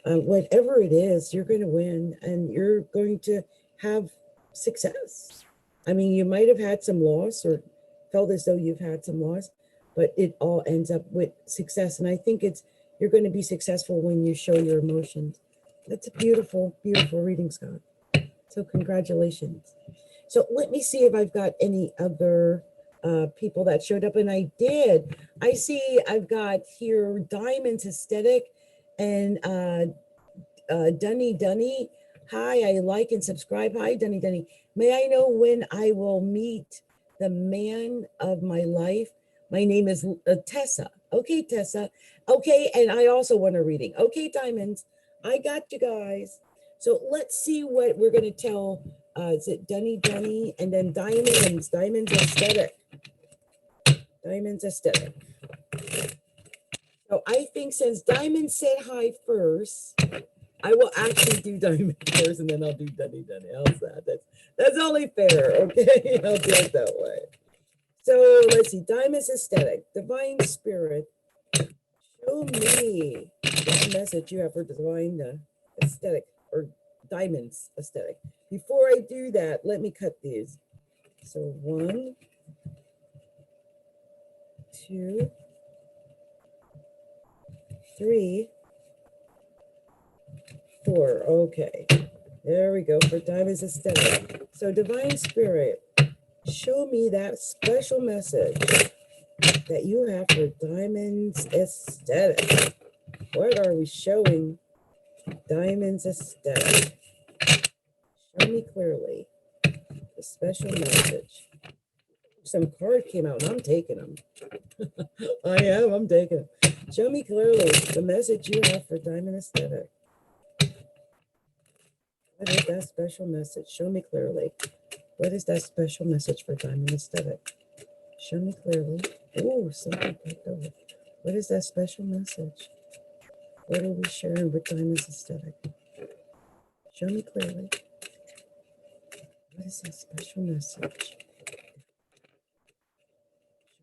Whatever it is, you're going to win and you're going to have success. I mean, you might have had some loss or felt as though you've had some loss, but it all ends up with success. And I think you're going to be successful when you show your emotions. That's a beautiful, beautiful reading, Scott. So congratulations. So let me see if I've got any other people that showed up. And I did. I see I've got here Diamonds Aesthetic and Dunni. Hi, I like and subscribe. Hi, Dunni. May I know when I will meet the man of my life? My name is Tesa. Okay, Tesa. Okay, and I also want a reading. Okay, Diamonds. I got you guys. So let's see what we're going to tell. Is it Dunni, and then Diamonds Aesthetic. Diamonds Aesthetic. So I think since Diamond said hi first, I will actually do Diamond first, and then I'll do Dunni. How's that? That's only fair, okay? I'll do it that way. So let's see. Diamonds Aesthetic, Divine Spirit. Show me what message you have for Divine Aesthetic or Diamonds Aesthetic. Before I do that, let me cut these. So 1, 2, 3, 4. Okay. There we go for diamonds aesthetic. So divine spirit, show me that special message that you have for diamonds aesthetic. What are we showing diamonds aesthetic? Show me clearly the special message. Some card came out and I'm taking them. I'm taking them. Show me clearly the message you have for diamond aesthetic. What is that special message? Show me clearly. What is that special message for diamond aesthetic? Show me clearly. Oh, something popped over. What is that special message? What are we sharing with diamonds aesthetic? Show me clearly. What is that special message?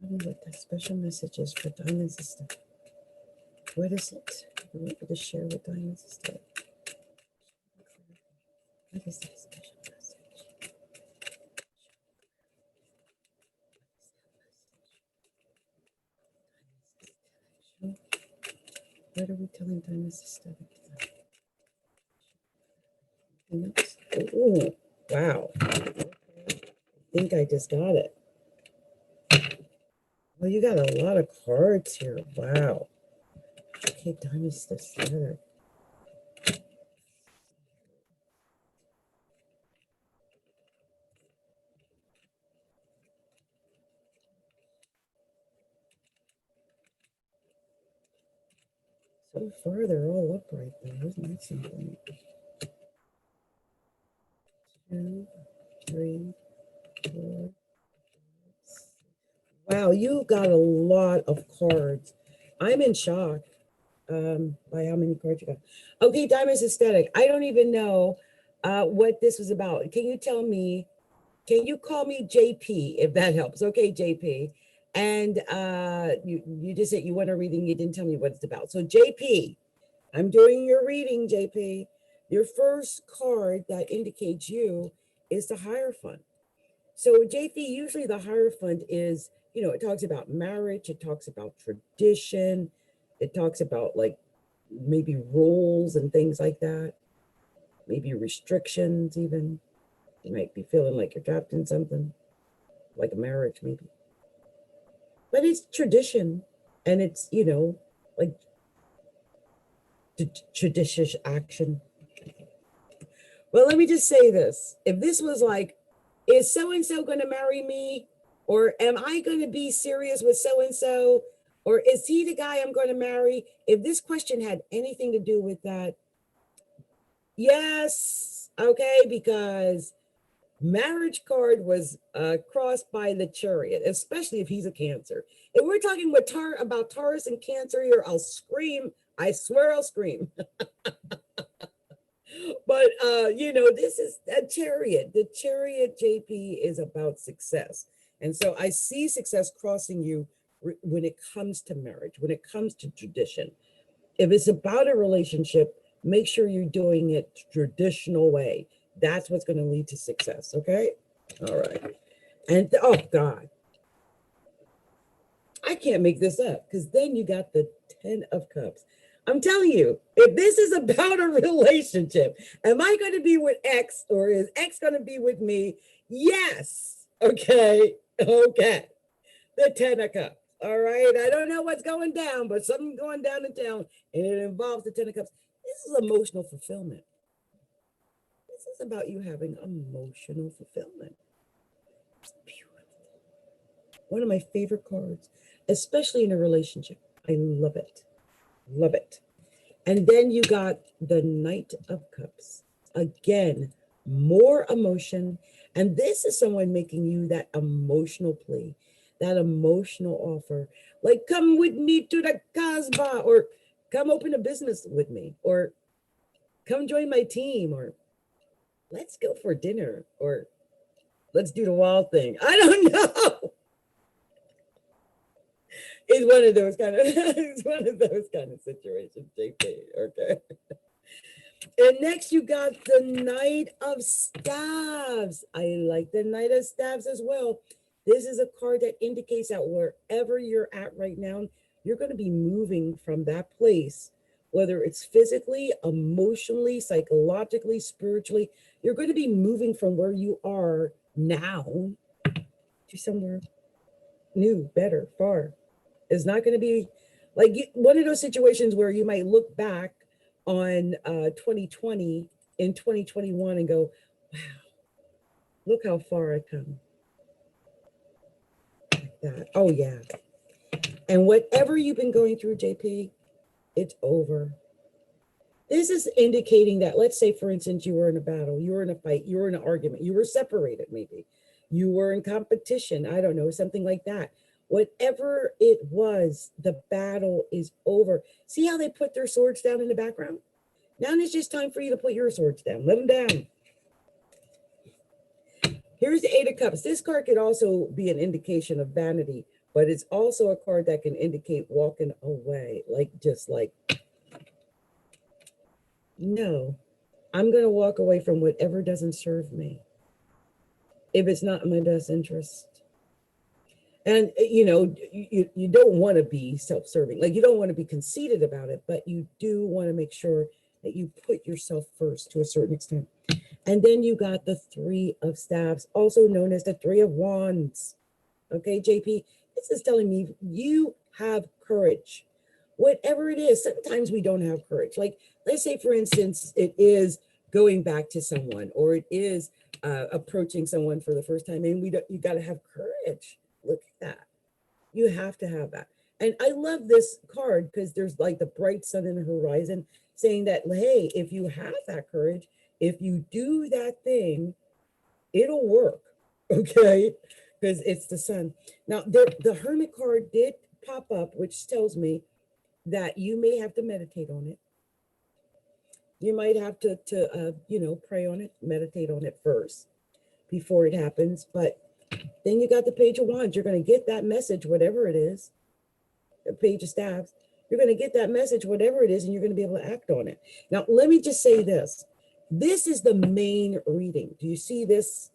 Show me what that special message is for diamonds aesthetic. What is it you want me to share with diamonds aesthetic? What is that special message? What are we telling diamonds aesthetic? Oh, wow. Okay. I think I just got it. Well, you got a lot of cards here. Wow. Okay, diamonds aesthetic. So far, they're all upright there. Isn't that something? 2, 3, 4. Wow, you got a lot of cards. I'm in shock by how many cards you got. Okay, diamonds aesthetic. I don't even know what this was about. Can you tell me? Can you call me JP if that helps? Okay, JP. And you just said you want a reading. You didn't tell me what it's about. So JP, I'm doing your reading, JP. Your first card that indicates you is the Hierophant. So JP, usually the Hierophant is, it talks about marriage, it talks about tradition, it talks about like maybe rules and things like that, maybe restrictions even. You might be feeling like you're trapped in something, like a marriage maybe. But it's tradition and it's, like judicious action. Well, let me just say this. If this was like, is so-and-so going to marry me? Or am I going to be serious with so-and-so? Or is he the guy I'm going to marry? If this question had anything to do with that, yes, okay, because marriage card was crossed by the Chariot, especially if he's a Cancer. If we're talking with about Taurus and Cancer here, I'll scream. I swear I'll scream. But this is a Chariot. The Chariot, JP, is about success. And so I see success crossing you when it comes to marriage, when it comes to tradition. If it's about a relationship, make sure you're doing it traditional way. That's what's going to lead to success. Okay. All right. And oh God, I can't make this up because then you got the 10 of Cups. I'm telling you, if this is about a relationship, am I going to be with X or is X going to be with me? Yes. Okay. Okay. The 10 of Cups. All right. I don't know what's going down, but something's going down in town and it involves the 10 of Cups. This is emotional fulfillment. This is about you having emotional fulfillment. It's beautiful. One of my favorite cards, especially in a relationship. I love it. Love it. And then you got the Knight of Cups. Again, more emotion. And this is someone making you that emotional plea, that emotional offer. Like, come with me to the Casbah, or come open a business with me, or come join my team, or let's go for dinner, or let's do the wall thing. I don't know. It's one of those kind of situations, JP. Okay. And next you got the Knight of Staves. I like the Knight of Staves as well. This is a card that indicates that wherever you're at right now, you're going to be moving from that place, whether it's physically, emotionally, psychologically, spiritually. You're going to be moving from where you are now to somewhere new, better, far. It's not going to be like one of those situations where you might look back on 2020 in 2021 and go, wow, look how far I've come. Like that. Oh, yeah. And whatever you've been going through, JP, it's over. This is indicating that, let's say, for instance, you were in a battle, you were in a fight, you were in an argument, you were separated, maybe. You were in competition, I don't know, something like that. Whatever it was, the battle is over. See how they put their swords down in the background? Now it's just time for you to put your swords down. Let them down. Here's the Eight of Cups. This card could also be an indication of vanity, but it's also a card that can indicate walking away, like just like, no, I'm going to walk away from whatever doesn't serve me if it's not in my best interest. And, you know, you don't want to be self-serving. Like, you don't want to be conceited about it, but you do want to make sure that you put yourself first to a certain extent. And then you got the Three of Staves, also known as the Three of Wands. Okay, JP, this is telling me you have courage. Whatever it is, sometimes we don't have courage. Like, let's say, for instance, it is going back to someone, or it is approaching someone for the first time, and you got to have courage. Look at that. You have to have that. And I love this card because there's like the bright sun in the horizon saying that, hey, if you have that courage, if you do that thing, it'll work. Okay. Because it's the sun. Now, the Hermit card did pop up, which tells me that you may have to meditate on it. You might have to pray on it, meditate on it first before it happens. But then you got the Page of Wands. You're going to get that message, whatever it is. The Page of Staves. You're going to get that message, whatever it is, and you're going to be able to act on it. Now, let me just say this. This is the main reading. Do you see this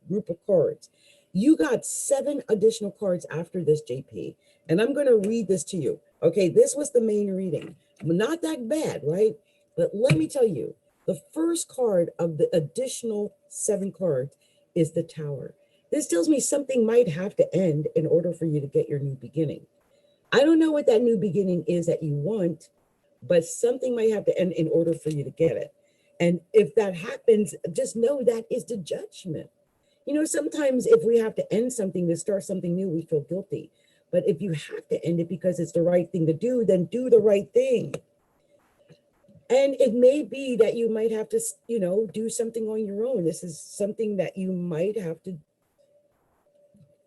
group of cards? You got 7 additional cards after this, JP. And I'm going to read this to you. Okay, this was the main reading. Not that bad, right? But let me tell you, the first card of the additional 7 cards is the Tower. This tells me something might have to end in order for you to get your new beginning. I don't know what that new beginning is that you want, but something might have to end in order for you to get it. And if that happens, just know that is the judgment. You know, sometimes if we have to end something to start something new, we feel guilty. But if you have to end it because it's the right thing to do, then do the right thing. And it may be that you might have to, do something on your own. This is something that you might have to.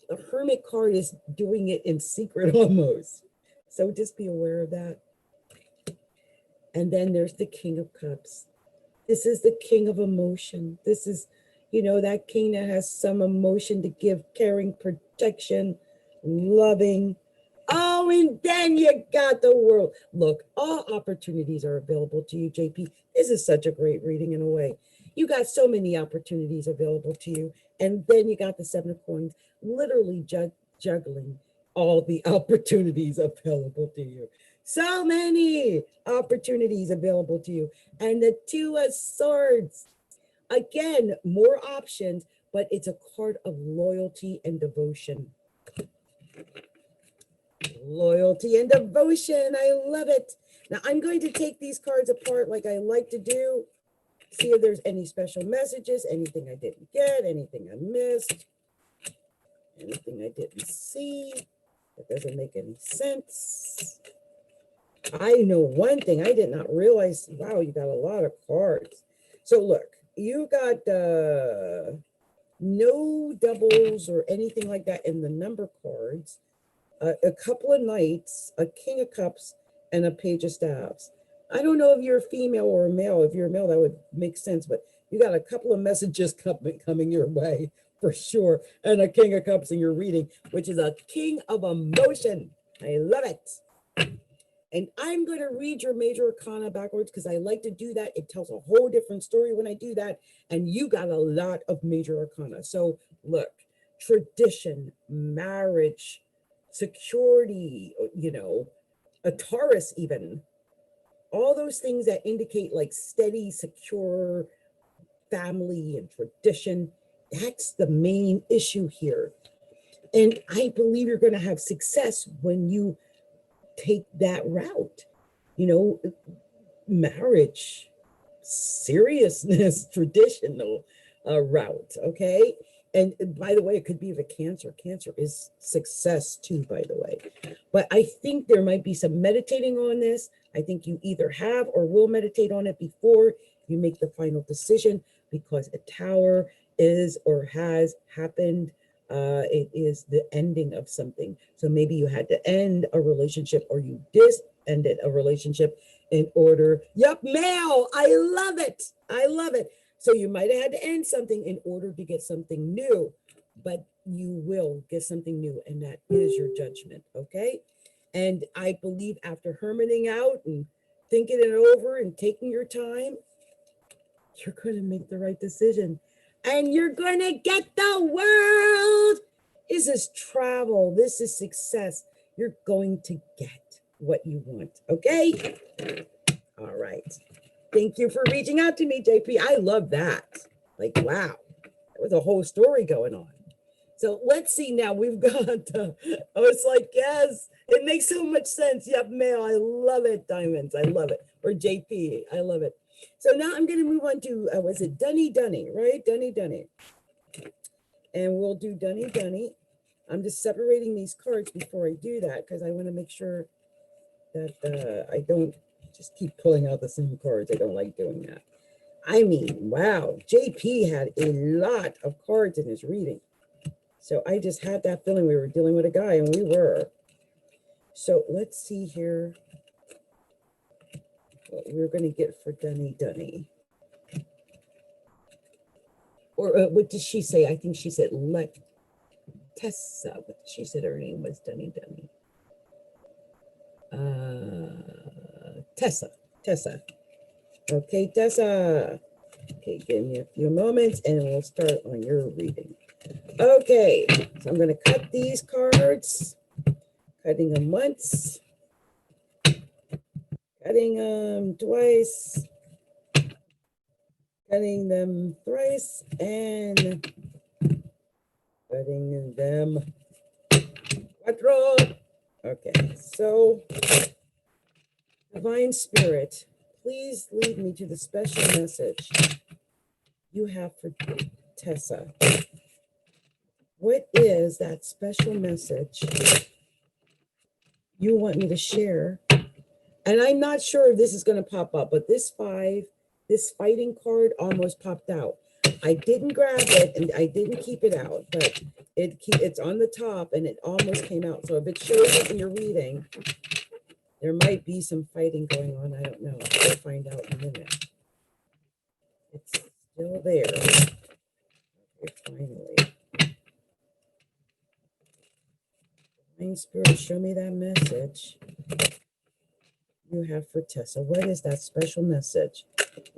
The Hermit card is doing it in secret almost. So just be aware of that. And then there's the King of Cups. This is the king of emotion. This is, that king that has some emotion to give, caring, protection, loving. Oh, and then you got the World. Look, all opportunities are available to you, JP. This is such a great reading in a way. You got so many opportunities available to you. And then you got the 7 of Coins, literally juggling all the opportunities available to you. So many opportunities available to you. And the 2 of Swords, again, more options, but it's a card of loyalty and devotion. Loyalty and devotion. I love it. Now I'm going to take these cards apart like I like to do. See if there's any special messages, anything I didn't get, anything I missed, anything I didn't see that doesn't make any sense. I know one thing I did not realize. Wow, you got a lot of cards. So look, you got no doubles or anything like that in the number cards. A couple of Knights, a King of Cups, and a Page of Staves. I don't know if you're a female or a male. If you're a male, that would make sense, but you got a couple of messages coming your way for sure, and a King of Cups in your reading, which is a king of emotion. I love it. And I'm going to read your major arcana backwards because I like to do that. It tells a whole different story when I do that. And you got a lot of major arcana. So look, tradition, marriage, security, a Taurus even. All those things that indicate like steady, secure family and tradition. That's the main issue here. And I believe you're going to have success when you take that route. Marriage, seriousness, traditional route. Okay. And by the way, it could be the Cancer. Cancer is success too, by the way. But I think there might be some meditating on this. I think you either have or will meditate on it before you make the final decision, because a Tower is or has happened. It is the ending of something. So maybe you had to end a relationship, or you ended a relationship in order. Yep, Mel, I love it. I love it. So you might have had to end something in order to get something new, but you will get something new, and that is your judgment, okay? And I believe after hermiting out and thinking it over and taking your time, you're going to make the right decision. And you're going to get the world. This is travel. This is success. You're going to get what you want, okay? All right. Thank you for reaching out to me, JP. I love that. Like, wow. There was a whole story going on. So let's see now. We've got, it's like, yes, it makes so much sense. Yep, Mel, I love it. Diamonds, I love it. Or JP, I love it. So now I'm going to move on to, was it Dunni, right? Dunni. And we'll do Dunni. I'm just separating these cards before I do that, because I want to make sure that I don't just keep pulling out the same cards. I don't like doing that. I mean, wow, JP had a lot of cards in his reading. So I just had that feeling we were dealing with a guy, and we were. So let's see here what we're going to get for Dunni. Or what did she say? I think she said Tesa. She said her name was Dunni. Tesa. Okay, Tesa. Okay, give me a few moments and we'll start on your reading. Okay, so I'm going to cut these cards. Cutting them once. Cutting them twice. Cutting them thrice. And cutting them cuatro. Okay, so Divine Spirit, please lead me to the special message you have for Tesa. What is that special message you want me to share? And I'm not sure if this is going to pop up, but this fighting card almost popped out. I didn't grab it and I didn't keep it out, but it's on the top and it almost came out. So if it shows up in your reading, there might be some fighting going on. I don't know. We'll find out in a minute. It's still there. Okay, finally. Divine Spirit, show me that message you have for Tesa. What is that special message?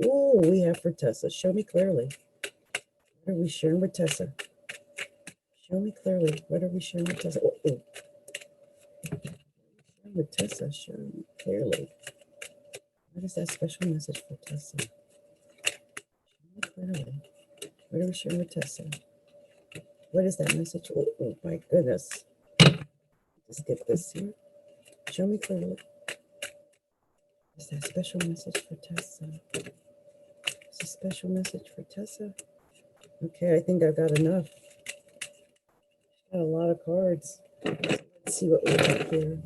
Ooh, we have for Tesa. Show me clearly. What are we sharing with Tesa? Show me clearly. What are we sharing with Tesa? Oh. With Tesa, show me clearly. What is that special message for Tesa? Show me clearly. What are we sharing with Tesa? What is that message? Oh my goodness. Just get this here. Show me clearly. Is that special message for Tesa? Is a special message for Tesa? Okay, I think I've got enough. Got a lot of cards. Let's see what we got here.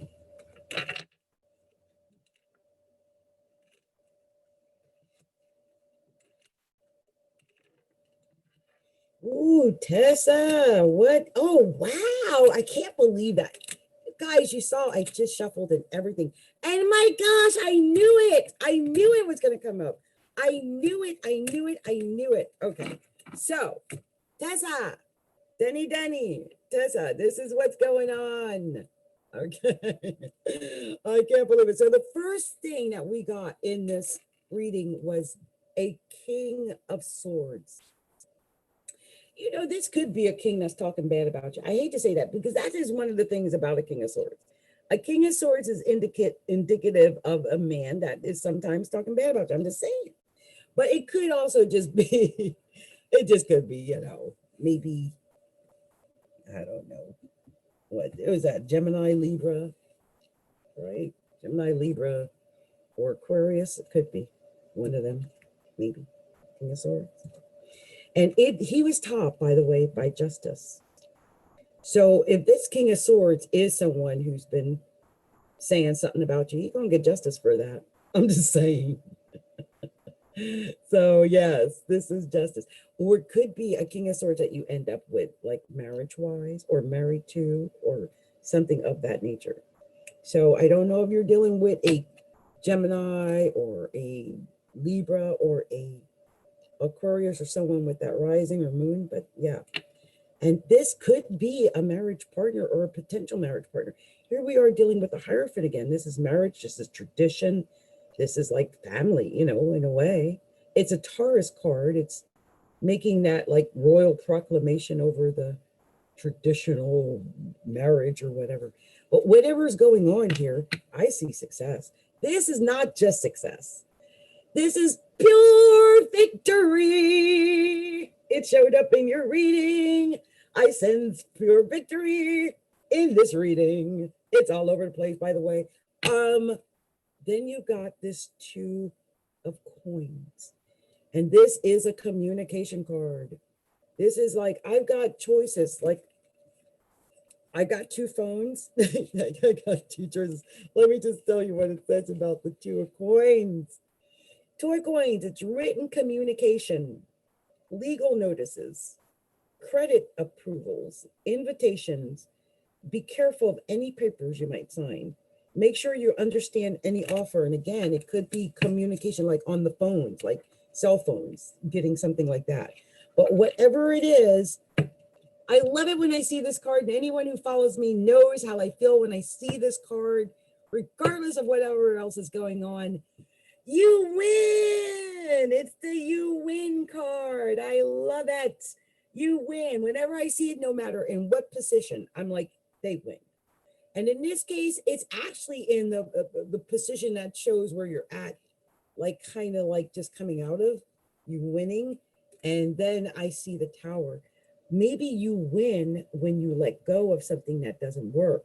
Ooh, Tesa, what? Oh, wow. I can't believe that. Guys, you saw I just shuffled and everything. And my gosh, I knew it. I knew it was going to come up. I knew it. Okay, so Tesa, Dunni, Tesa, this is what's going on. Okay, I can't believe it. So the first thing that we got in this reading was a King of Swords. you know, this could be a king that's talking bad about you. I hate to say that because that is one of the things about a king of swords. A king of swords is indicative of a man that is sometimes talking bad about you. I'm just saying. But it could also just be, it just could be, you know, maybe, I don't know, what, it was that Gemini, Libra, right? Gemini, Libra, or Aquarius. It could be one of them, maybe. King of Swords. And he was topped, by the way, by Justice. So if this King of Swords is someone who's been saying something about you, you're going to get justice for that. I'm just saying. So yes, this is justice. Or it could be a King of Swords that you end up with, like marriage-wise, or married to, or something of that nature. So I don't know if you're dealing with a Gemini or a Libra or a Aquarius or someone with that rising or moon, but yeah. And this could be a marriage partner or a potential marriage partner. Here we are dealing with the Hierophant again. This is marriage, this is tradition. This is like family, you know, in a way. It's a Taurus card. It's making that like royal proclamation over the traditional marriage or whatever. But whatever's going on here, I see success. This is not just success. This is pure victory. It showed up in your reading. I sense pure victory in this reading. It's all over the place, by the way. Then you got this Two of Coins. And this is a communication card. This is like, I've got choices. Like, I got two phones. I got two choices. Let me just tell you what it says about the Two of Coins. Two of Coins, it's written communication, legal notices, credit approvals, invitations. Be careful of any papers you might sign. Make sure you understand any offer. And again, it could be communication like on the phones, like cell phones, getting something like that. But whatever it is, I love it when I see this card. And anyone who follows me knows how I feel when I see this card, regardless of whatever else is going on. You win. It's the you win card. I love it. You win. Whenever I see it, no matter in what position, I'm like, they win. And in this case, it's actually in the position that shows where you're at, like kind of like just coming out of you winning. And then I see the Tower. Maybe you win when you let go of something that doesn't work.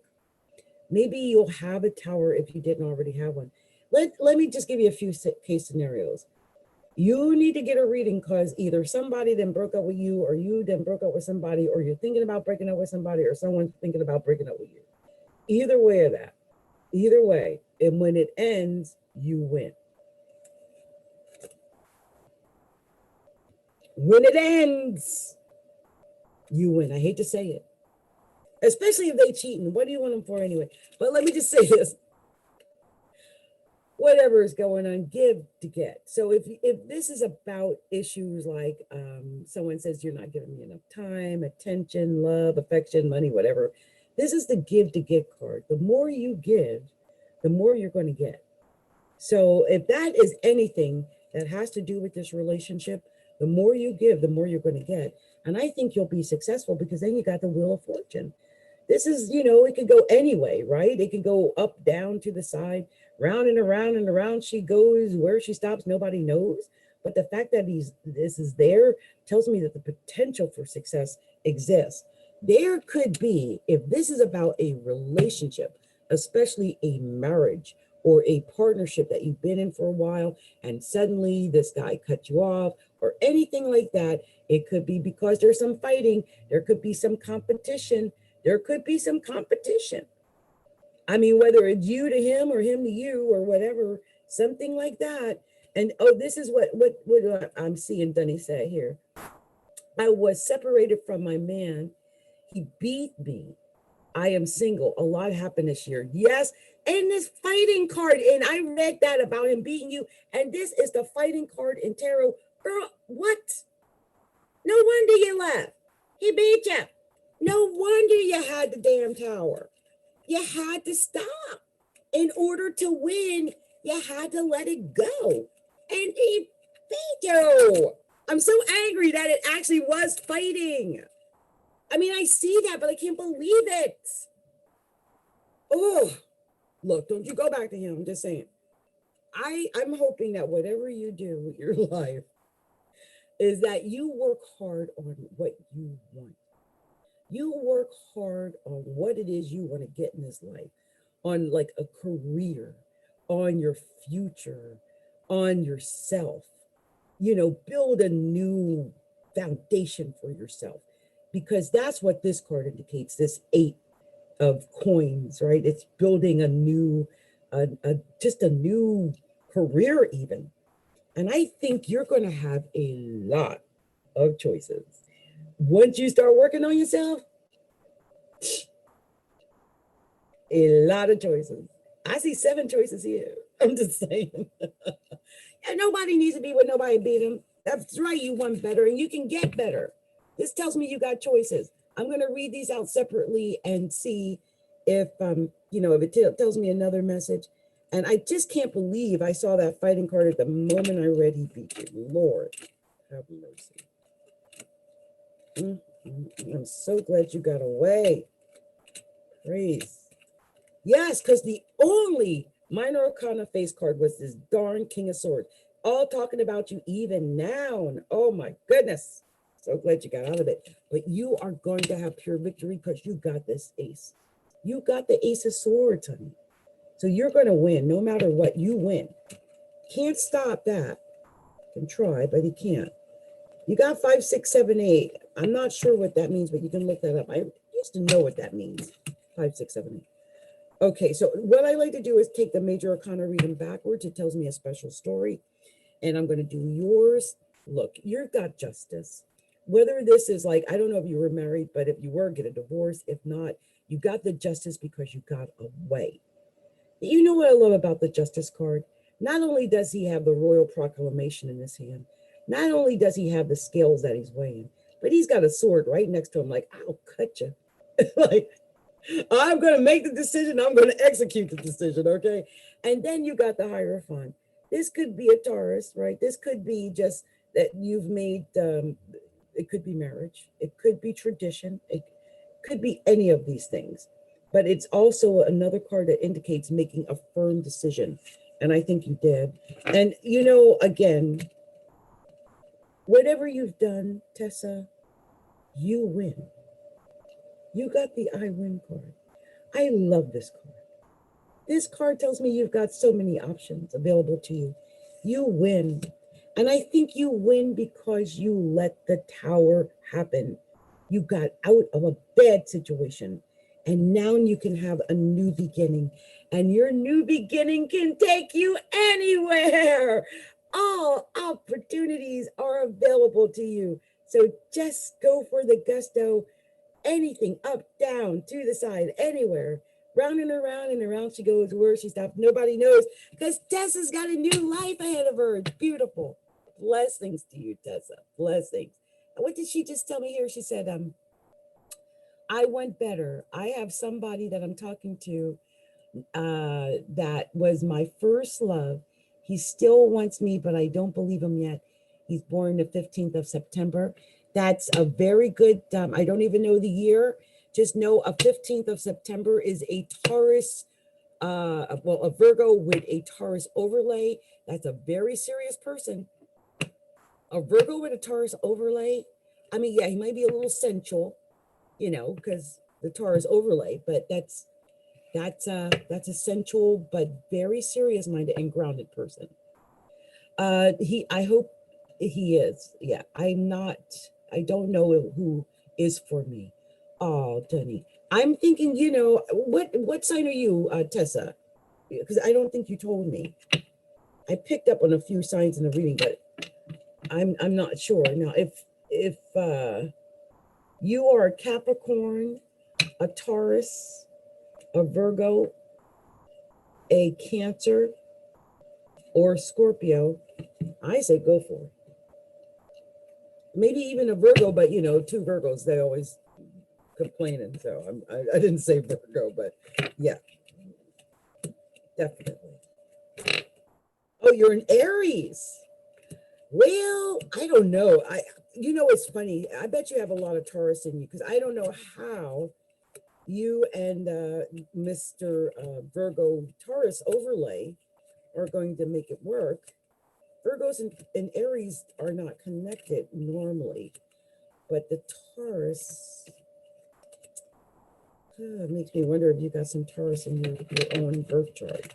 Maybe you'll have a Tower if you didn't already have one. Let me just give you a few case scenarios. You need to get a reading because either somebody then broke up with you, or you then broke up with somebody, or you're thinking about breaking up with somebody, or someone's thinking about breaking up with you. Either way of that. Either way. And when it ends, you win. When it ends, you win. I hate to say it. Especially if they cheating. What do you want them for anyway? But let me just say this. Whatever is going on, give to get. So if this is about issues like someone says you're not giving me enough time, attention, love, affection, money, whatever, this is the give to get card. The more you give, the more you're going to get. So if that is anything that has to do with this relationship, the more you give, the more you're going to get. And I think you'll be successful because then you got the Wheel of Fortune. This is, you know, it could go anyway, right? It can go up, down, to the side, round and around she goes. Where she stops, nobody knows. But the fact that this is there tells me that the potential for success exists. There could be, if this is about a relationship, especially a marriage or a partnership that you've been in for a while, and suddenly this guy cut you off or anything like that, it could be because there's some fighting. There could be some competition. There could be some competition. I mean, whether it's you to him or him to you or whatever, something like that. And oh, this is what I'm seeing Dunni say here. I was separated from my man. He beat me. I am single. A lot happened this year. Yes. And this fighting card. And I read that about him beating you. And this is the fighting card in tarot. Girl, what? No wonder you left. He beat you. No wonder you had the damn Tower. You had to stop. In order to win, you had to let it go. And he beat you. I'm so angry that it actually was fighting. I mean, I see that, but I can't believe it. Oh, look, don't you go back to him. I'm just saying. I'm hoping that whatever you do with your life is that you work hard on what you want. You work hard on what it is you want to get in this life, on like a career, on your future, on yourself. You know, build a new foundation for yourself, because that's what this card indicates, this 8 of coins, right? It's building a new, just a new career even. And I think you're going to have a lot of choices. Once you start working on yourself, a lot of choices. I see 7 choices here. I'm just saying. And nobody needs to be with nobody and beat them. That's right. You want better and you can get better. This tells me you got choices. I'm going to read these out separately and see if, if it tells me another message. And I just can't believe I saw that fighting card at the moment I read he beat you. Lord, have mercy. I'm so glad you got away. Praise. Yes, because the only minor arcana face card was this darn King of Swords. All talking about you even now. And oh my goodness. So glad you got out of it. But you are going to have pure victory because you got this ace. You got the Ace of Swords, honey. So you're going to win no matter what. You win. Can't stop that. Can try, but he can't. You got 5, 6, 7, 8. I'm not sure what that means, but you can look that up. I used to know what that means. 5, 6, 7, 8. Okay, so what I like to do is take the major arcana, read them backwards. It tells me a special story. And I'm going to do yours. Look, you've got justice. Whether this is like, I don't know if you were married, but if you were, get a divorce. If not, you got the justice because you got away. You know what I love about the justice card? Not only does he have the royal proclamation in his hand, not only does he have the scales that he's weighing, but he's got a sword right next to him, like, I'll cut you. Like, I'm going to make the decision. I'm going to execute the decision. Okay. And then you got the Hierophant. This could be a Taurus, right? This could be just that you've made, it could be marriage. It could be tradition. It could be any of these things. But it's also another card that indicates making a firm decision. And I think you did. And, again, whatever you've done, Tesa, you win. You got the I win card. I love this card. This card tells me you've got so many options available to you. You win. And I think you win because you let the Tower happen. You got out of a bad situation. And now you can have a new beginning. And your new beginning can take you anywhere. All opportunities are available to you. So just go for the gusto. Anything, up, down, to the side, anywhere. Round and around she goes. Where she stops, nobody knows. Because Tesa's got a new life ahead of her. It's beautiful. Blessings to you, Tesa. Blessings. And what did she just tell me here? She said, I went better. I have somebody that I'm talking to that was my first love. He still wants me, but I don't believe him yet. He's born the 15th of September. That's a very good, I don't even know the year. Just know a 15th of September is a Taurus, a Virgo with a Taurus overlay. That's a very serious person. A Virgo with a Taurus overlay. I mean, yeah, he might be a little sensual, because the Taurus overlay, but that's a sensual but very serious minded and grounded person. I hope he is. Yeah, I don't know who is for me. Oh, Dunni. I'm thinking, what sign are you, Tesa? Because I don't think you told me. I picked up on a few signs in the reading, but I'm not sure. Now, if you are a Capricorn, a Taurus, a Virgo, a Cancer, or Scorpio, I say go for it. Maybe even a Virgo, but 2 Virgos, they always complaining. So I didn't say Virgo, but yeah, definitely. Oh, you're an Aries. Well, I don't know. It's funny. I bet you have a lot of Taurus in you because I don't know how you and Mr. Virgo Taurus overlay are going to make it work. Virgos and Aries are not connected normally, but the Taurus makes me wonder if you got some Taurus in your own birth chart.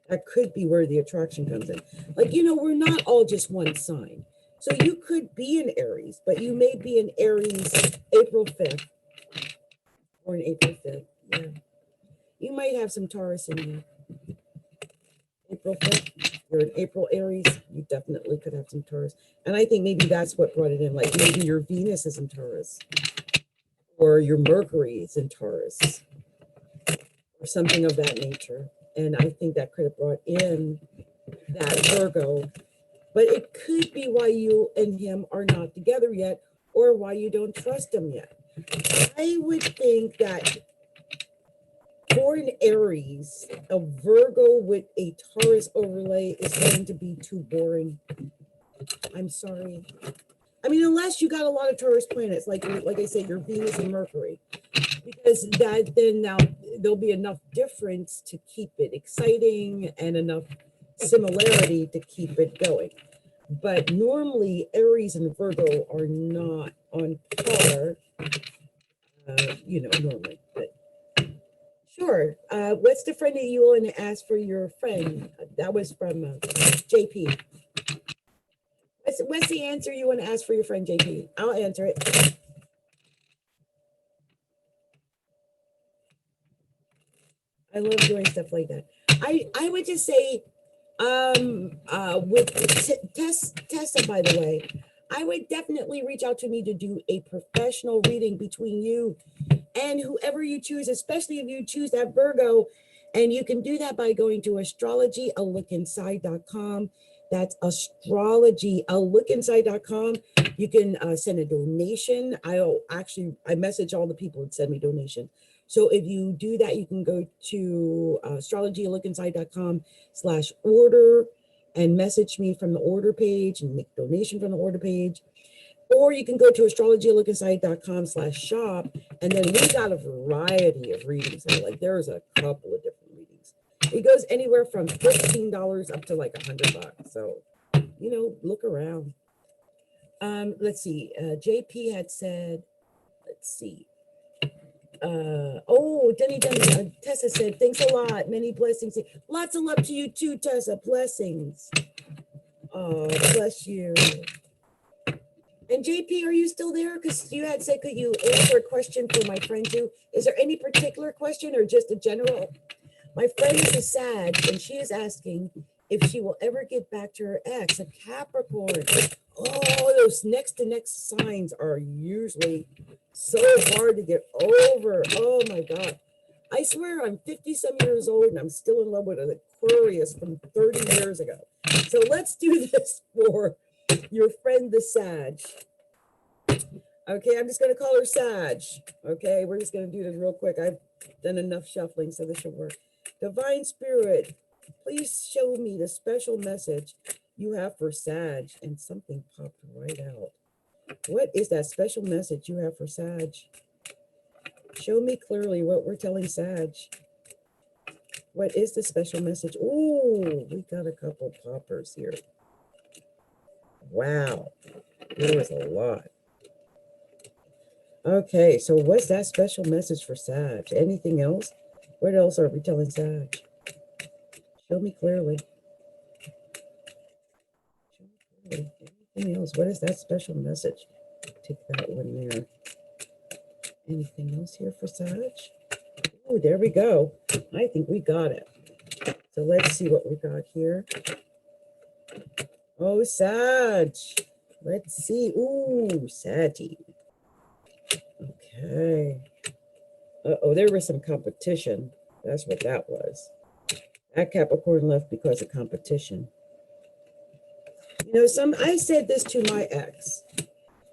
That could be where the attraction comes in. Like, we're not all just one sign. So you could be an Aries, but you may be an Aries April 5th or an April 5th. Yeah. You might have some Taurus in you. April 5th, you're an April Aries, you definitely could have some Taurus. And I think maybe that's what brought it in. Like maybe your Venus is in Taurus or your Mercury is in Taurus or something of that nature. And I think that could have brought in that Virgo. But it could be why you and him are not together yet or why you don't trust him yet. I would think that for an Aries, a Virgo with a Taurus overlay is going to be too boring. I'm sorry. I mean, unless you got a lot of Taurus planets, like I said, your Venus and Mercury, because then now there'll be enough difference to keep it exciting and enough similarity to keep it going. But normally Aries and Virgo are not on par, normally. But sure. What's the friend that you want to ask for your friend? That was from JP. What's the answer you want to ask for your friend JP? I'll answer it. I love doing stuff like that. I would just say, with Tesa, by the way, I would definitely reach out to me to do a professional reading between you and whoever you choose, especially if you choose that Virgo. And you can do that by going to astrology.alookinside.com. That's astrology.alookinside.com. You can send a donation. I message all the people that send me donation. So if you do that, you can go to astrology.alookinside.com/order and message me from the order page and make donation from the order page. Or you can go to astrologyalookinside.com/shop, and then we got a variety of readings there. Like there's a couple of different readings. It goes anywhere from $15 up to like $100. So, look around. Let's see. JP had said, let's see. Dunni, Tesa said, thanks a lot. Many blessings. Lots of love to you too, Tesa. Blessings. Oh, bless you. And JP, are you still there? Because you had said, could you answer a question for my friend too? Is there any particular question or just a general? My friend is a Sag, and she is asking if she will ever get back to her ex, a Capricorn. Oh, those next to next signs are usually so hard to get over. Oh my God. I swear I'm 50-some years old and I'm still in love with an Aquarius from 30 years ago. So let's do this for your friend, the Sag. Okay, I'm just going to call her Sag. Okay, we're just going to do this real quick. I've done enough shuffling, so this should work. Divine Spirit, please show me the special message you have for Sag. And something popped right out. What is that special message you have for Sag? Show me clearly what we're telling Sag. What is the special message? Oh, we got a couple poppers here. Wow, there was a lot. Okay, so what's that special message for Sag? Anything else? What else are we telling Sag? Show me clearly. Anything else? What is that special message? Take that one there. Anything else here for Sag? Oh, there we go. I think we got it. So let's see what we got here. Oh, Sag. Let's see. Ooh, Saggy. Okay. There was some competition. That's what that was. That Capricorn left because of competition. I said this to my ex.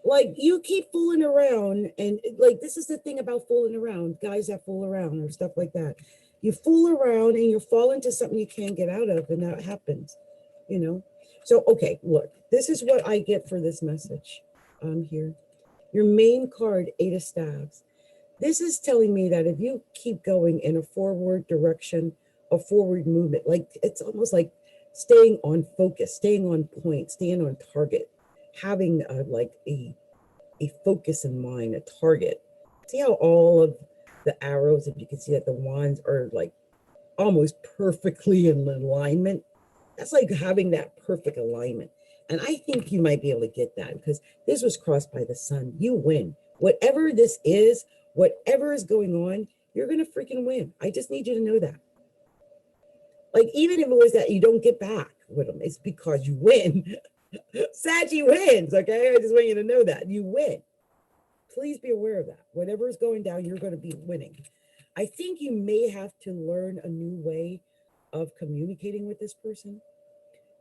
Like, you keep fooling around, and like, this is the thing about fooling around, guys that fool around or stuff like that. You fool around and you fall into something you can't get out of, and that happens, So, okay, look, this is what I get for this message here. Your main card, 8 of Staves. This is telling me that if you keep going in a forward direction, a forward movement, like it's almost like staying on focus, staying on point, staying on target, having like a focus in mind, a target. See how all of the arrows, if you can see that the wands are like almost perfectly in alignment. That's like having that perfect alignment. And I think you might be able to get that because this was crossed by the sun. You win. Whatever this is, whatever is going on, you're going to freaking win. I just need you to know that. Like, even if it was that you don't get back with them, it's because you win. Saggy wins, okay? I just want you to know that. You win. Please be aware of that. Whatever is going down, you're going to be winning. I think you may have to learn a new way of communicating with this person.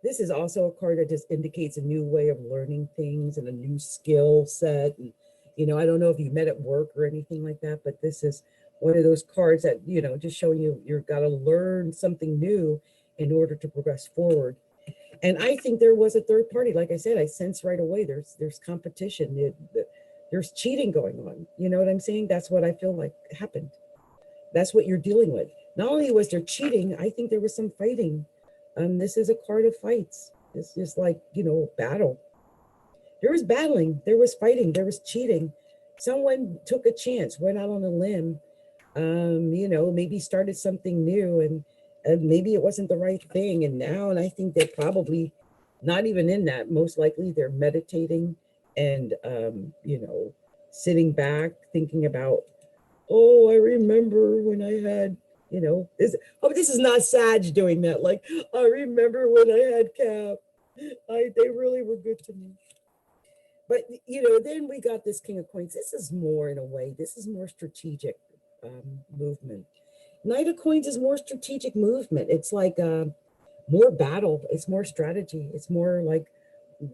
This is also a card that just indicates a new way of learning things and a new skill set. And, you know, I don't know if you met at work or anything like that, but this is one of those cards that, you know, just showing you've got to learn something new in order to progress forward. And I think there was a third party. Like I said, I sense right away there's competition. There's cheating going on. You know what I'm saying? That's what I feel like happened. That's what you're dealing with. Not only was there cheating, I think there was some fighting. This is a card of fights. It's just like, you know, battle. There was battling, there was fighting, there was cheating. Someone took a chance, went out on a limb, you know, maybe started something new and maybe it wasn't the right thing. And now, and I think they're probably not even in that. Most likely they're meditating and, you know, sitting back, thinking about, oh, I remember when I had, you know, this is not Sag doing that. Like, I remember when I had Cap. They really were good to me. But, you know, then we got this King of Coins. This is more, in a way, this is more strategic movement. Knight of Coins is more strategic movement. It's like more battle. It's more strategy. It's more like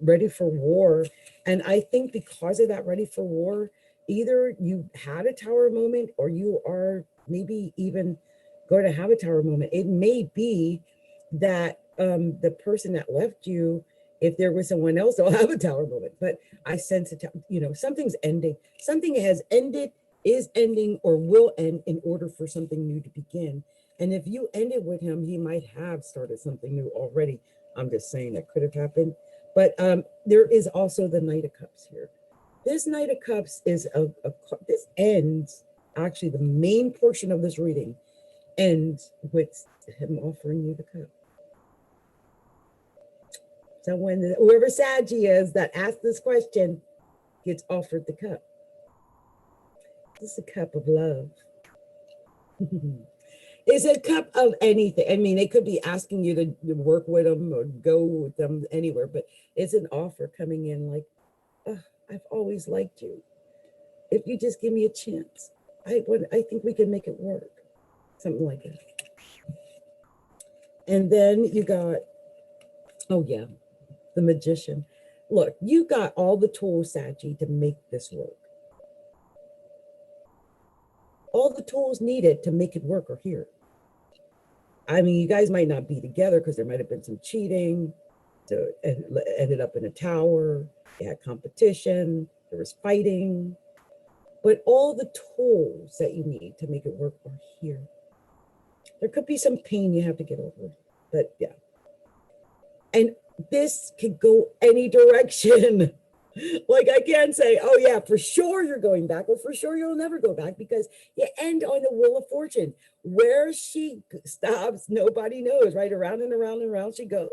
ready for war. And I think because of that ready for war, either you had a tower moment or you are maybe even going to have a tower moment. It may be that the person that left you, if there was someone else, they'll have a tower moment. But I sense it, you know, something's ending. Something has ended, is ending, or will end in order for something new to begin. And if you ended with him, he might have started something new already. I'm just saying that could have happened. But there is also the Knight of Cups here. This Knight of Cups is this ends, actually the main portion of this reading ends with him offering you the cup. So when whoever Saggy is that asked this question gets offered the cup. This is a cup of love. It's a cup of anything. I mean, they could be asking you to work with them or go with them anywhere, but it's an offer coming in like, oh, I've always liked you. If you just give me a chance, I think we can make it work. Something like that. And then you got, oh yeah, the Magician. Look, you got all the tools, Sachi, to make this work. All the tools needed to make it work are here. I mean, you guys might not be together because there might have been some cheating. So it ended up in a tower. You had competition. There was fighting. But all the tools that you need to make it work are here. There could be some pain you have to get over. But yeah. And this could go any direction. Like I can't say, oh yeah, for sure you're going back, or for sure you'll never go back, because you end on the Wheel of Fortune. Where she stops, nobody knows, right? Around and around and around she goes.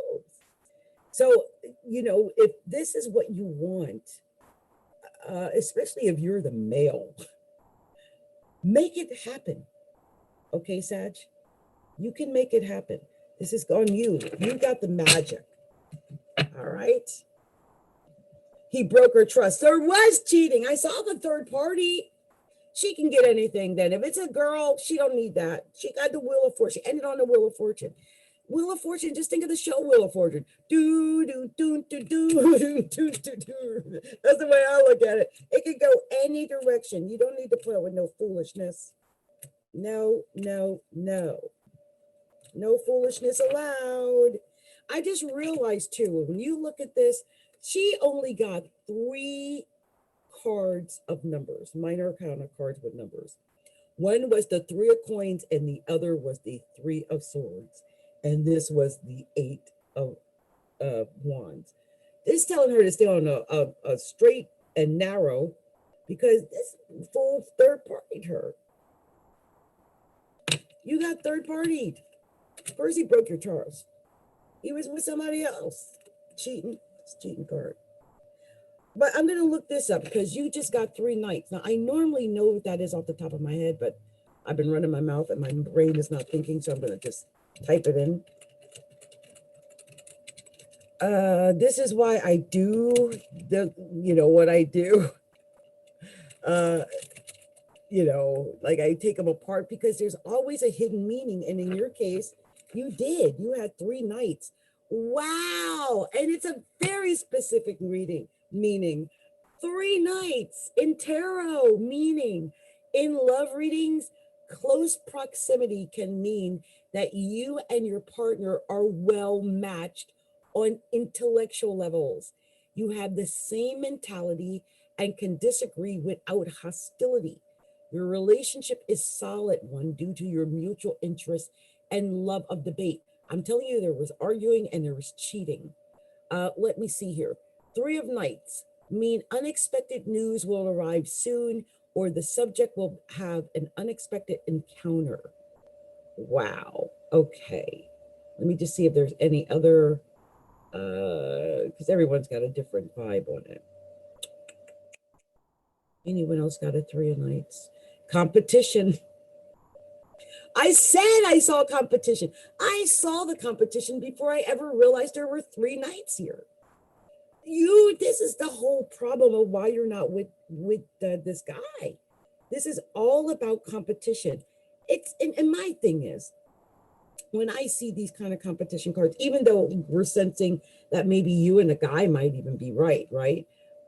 So, you know, if this is what you want, especially if you're the male, make it happen. Okay, Sag? You can make it happen. This is on you. You got the magic. All right? He broke her trust. There was cheating. I saw the third party. She can get anything then. If it's a girl, she don't need that. She got the Wheel of Fortune. She ended on the Wheel of Fortune. Wheel of Fortune, just think of the show Wheel of Fortune. Do, do, do, do, do, do, do, do, do. That's the way I look at it. It could go any direction. You don't need to put up with no foolishness. No, no, no. No foolishness allowed. I just realized too, when you look at this, she only got 3 cards of numbers, minor arcana cards with numbers. One was the 3 of coins and the other was the 3 of swords. And this was the 8 of wands. This is telling her to stay on a straight and narrow because this fool third-partied her. You got third-partied. First, he broke your trust. He was with somebody else. Cheating. It's a cheating card. But I'm going to look this up because you just got 3 knights. Now, I normally know what that is off the top of my head, but I've been running my mouth and my brain is not thinking, so I'm going to just type it in. This is why I do what I do. Like I take them apart because there's always a hidden meaning. And in your case, you did. You had 3 knights. Wow. And it's a very specific meaning. 3 knights in tarot, meaning in love readings, close proximity can mean that you and your partner are well matched on intellectual levels. You have the same mentality and can disagree without hostility. Your relationship is solid one due to your mutual interest and love of debate. I'm telling you, there was arguing and there was cheating. Let me see here. 3 of Knights mean unexpected news will arrive soon, or the subject will have an unexpected encounter. Wow. Okay. Let me just see if there's any other, because everyone's got a different vibe on it. Anyone else got a 3 of Knights? Competition. I said I saw competition. I saw the competition before I ever realized there were 3 knights here. This is the whole problem of why you're not with this guy. This is all about competition. And my thing is, when I see these kind of competition cards, even though we're sensing that maybe you and the guy might even be right?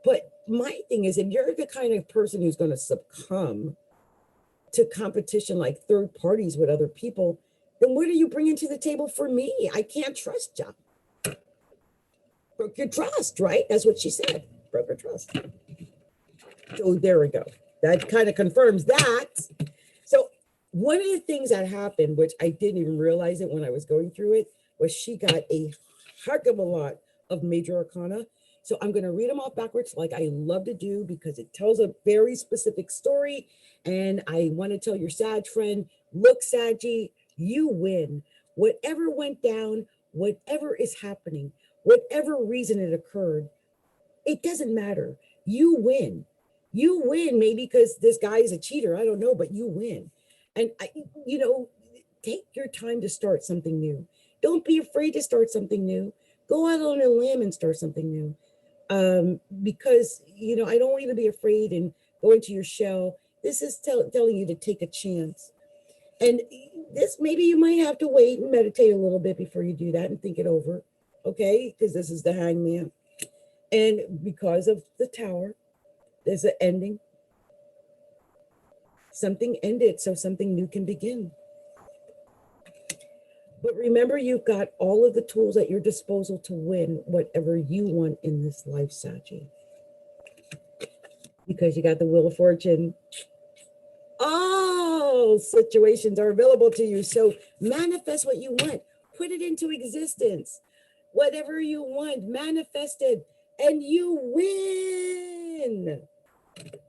But my thing is, if you're the kind of person who's going to succumb to competition like third parties with other people, then what are you bringing to the table for me? I can't trust you. Broke your trust, right? That's what she said. Broke her trust. So there we go. That kind of confirms that. So one of the things that happened, which I didn't even realize it when I was going through it, was she got a heck of a lot of major arcana. So I'm going to read them off backwards like I love to do because it tells a very specific story. And I want to tell your Sag friend, look, Saggy, you win. Whatever went down, whatever is happening, whatever reason it occurred, it doesn't matter. You win. You win, maybe because this guy is a cheater. I don't know, but you win. And, take your time to start something new. Don't be afraid to start something new. Go out on a limb and start something new. Because, I don't want you to be afraid and go into your shell. This is telling you to take a chance. And this, maybe you might have to wait and meditate a little bit before you do that and think it over. Okay? Because this is the Hangman. And because of the Tower, there's an ending. Something ended, so something new can begin. But remember, you've got all of the tools at your disposal to win whatever you want in this life, Sachi. Because you got the Wheel of Fortune. All situations are available to you. So manifest what you want. Put it into existence. Whatever you want, manifest it, and you win.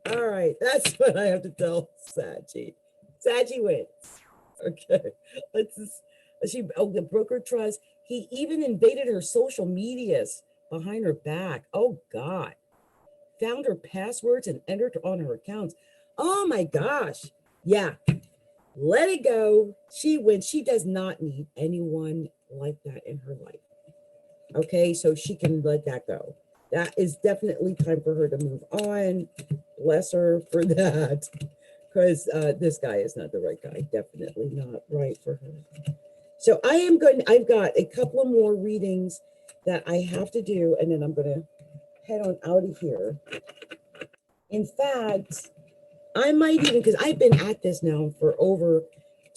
All right, that's what I have to tell Sachi. Sachi wins. Okay, the broker trust. He even invaded her social medias behind her back. Oh God. Found her passwords and entered on her accounts. Oh my gosh. Yeah. Let it go. She wins. She does not need anyone like that in her life. Okay, so she can let that go. That is definitely time for her to move on. Bless her for that. Because this guy is not the right guy. Definitely not right for her. So I've got a couple of more readings that I have to do, and then I'm going to head on out of here. In fact, I might even, because I've been at this now for over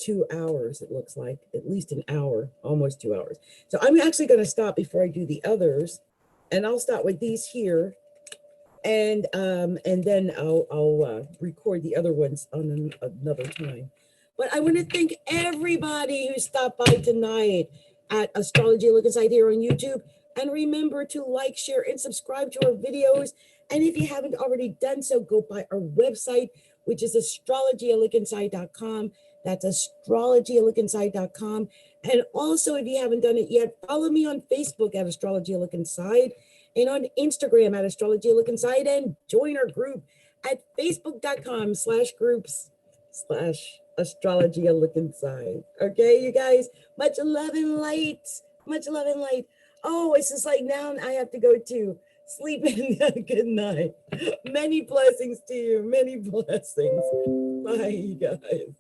2 hours, it looks like, at least an hour, almost 2 hours. So I'm actually going to stop before I do the others, and I'll start with these here, and then I'll record the other ones on another time. But I want to thank everybody who stopped by tonight at Astrology Look Inside here on YouTube. And remember to like, share, and subscribe to our videos. And if you haven't already done so, go by our website, which is astrologyalookinside.com. That's astrologyalookinside.com. And also, if you haven't done it yet, follow me on Facebook at Astrology Look Inside, and on Instagram at Astrology Look Inside, and join our group at facebook.com/groups/Astrology Look Inside. Okay, you guys, much love and light. Much love and light. Oh, it's just like now I have to go to sleep and good night. Many blessings to you. Many blessings. Bye, you guys.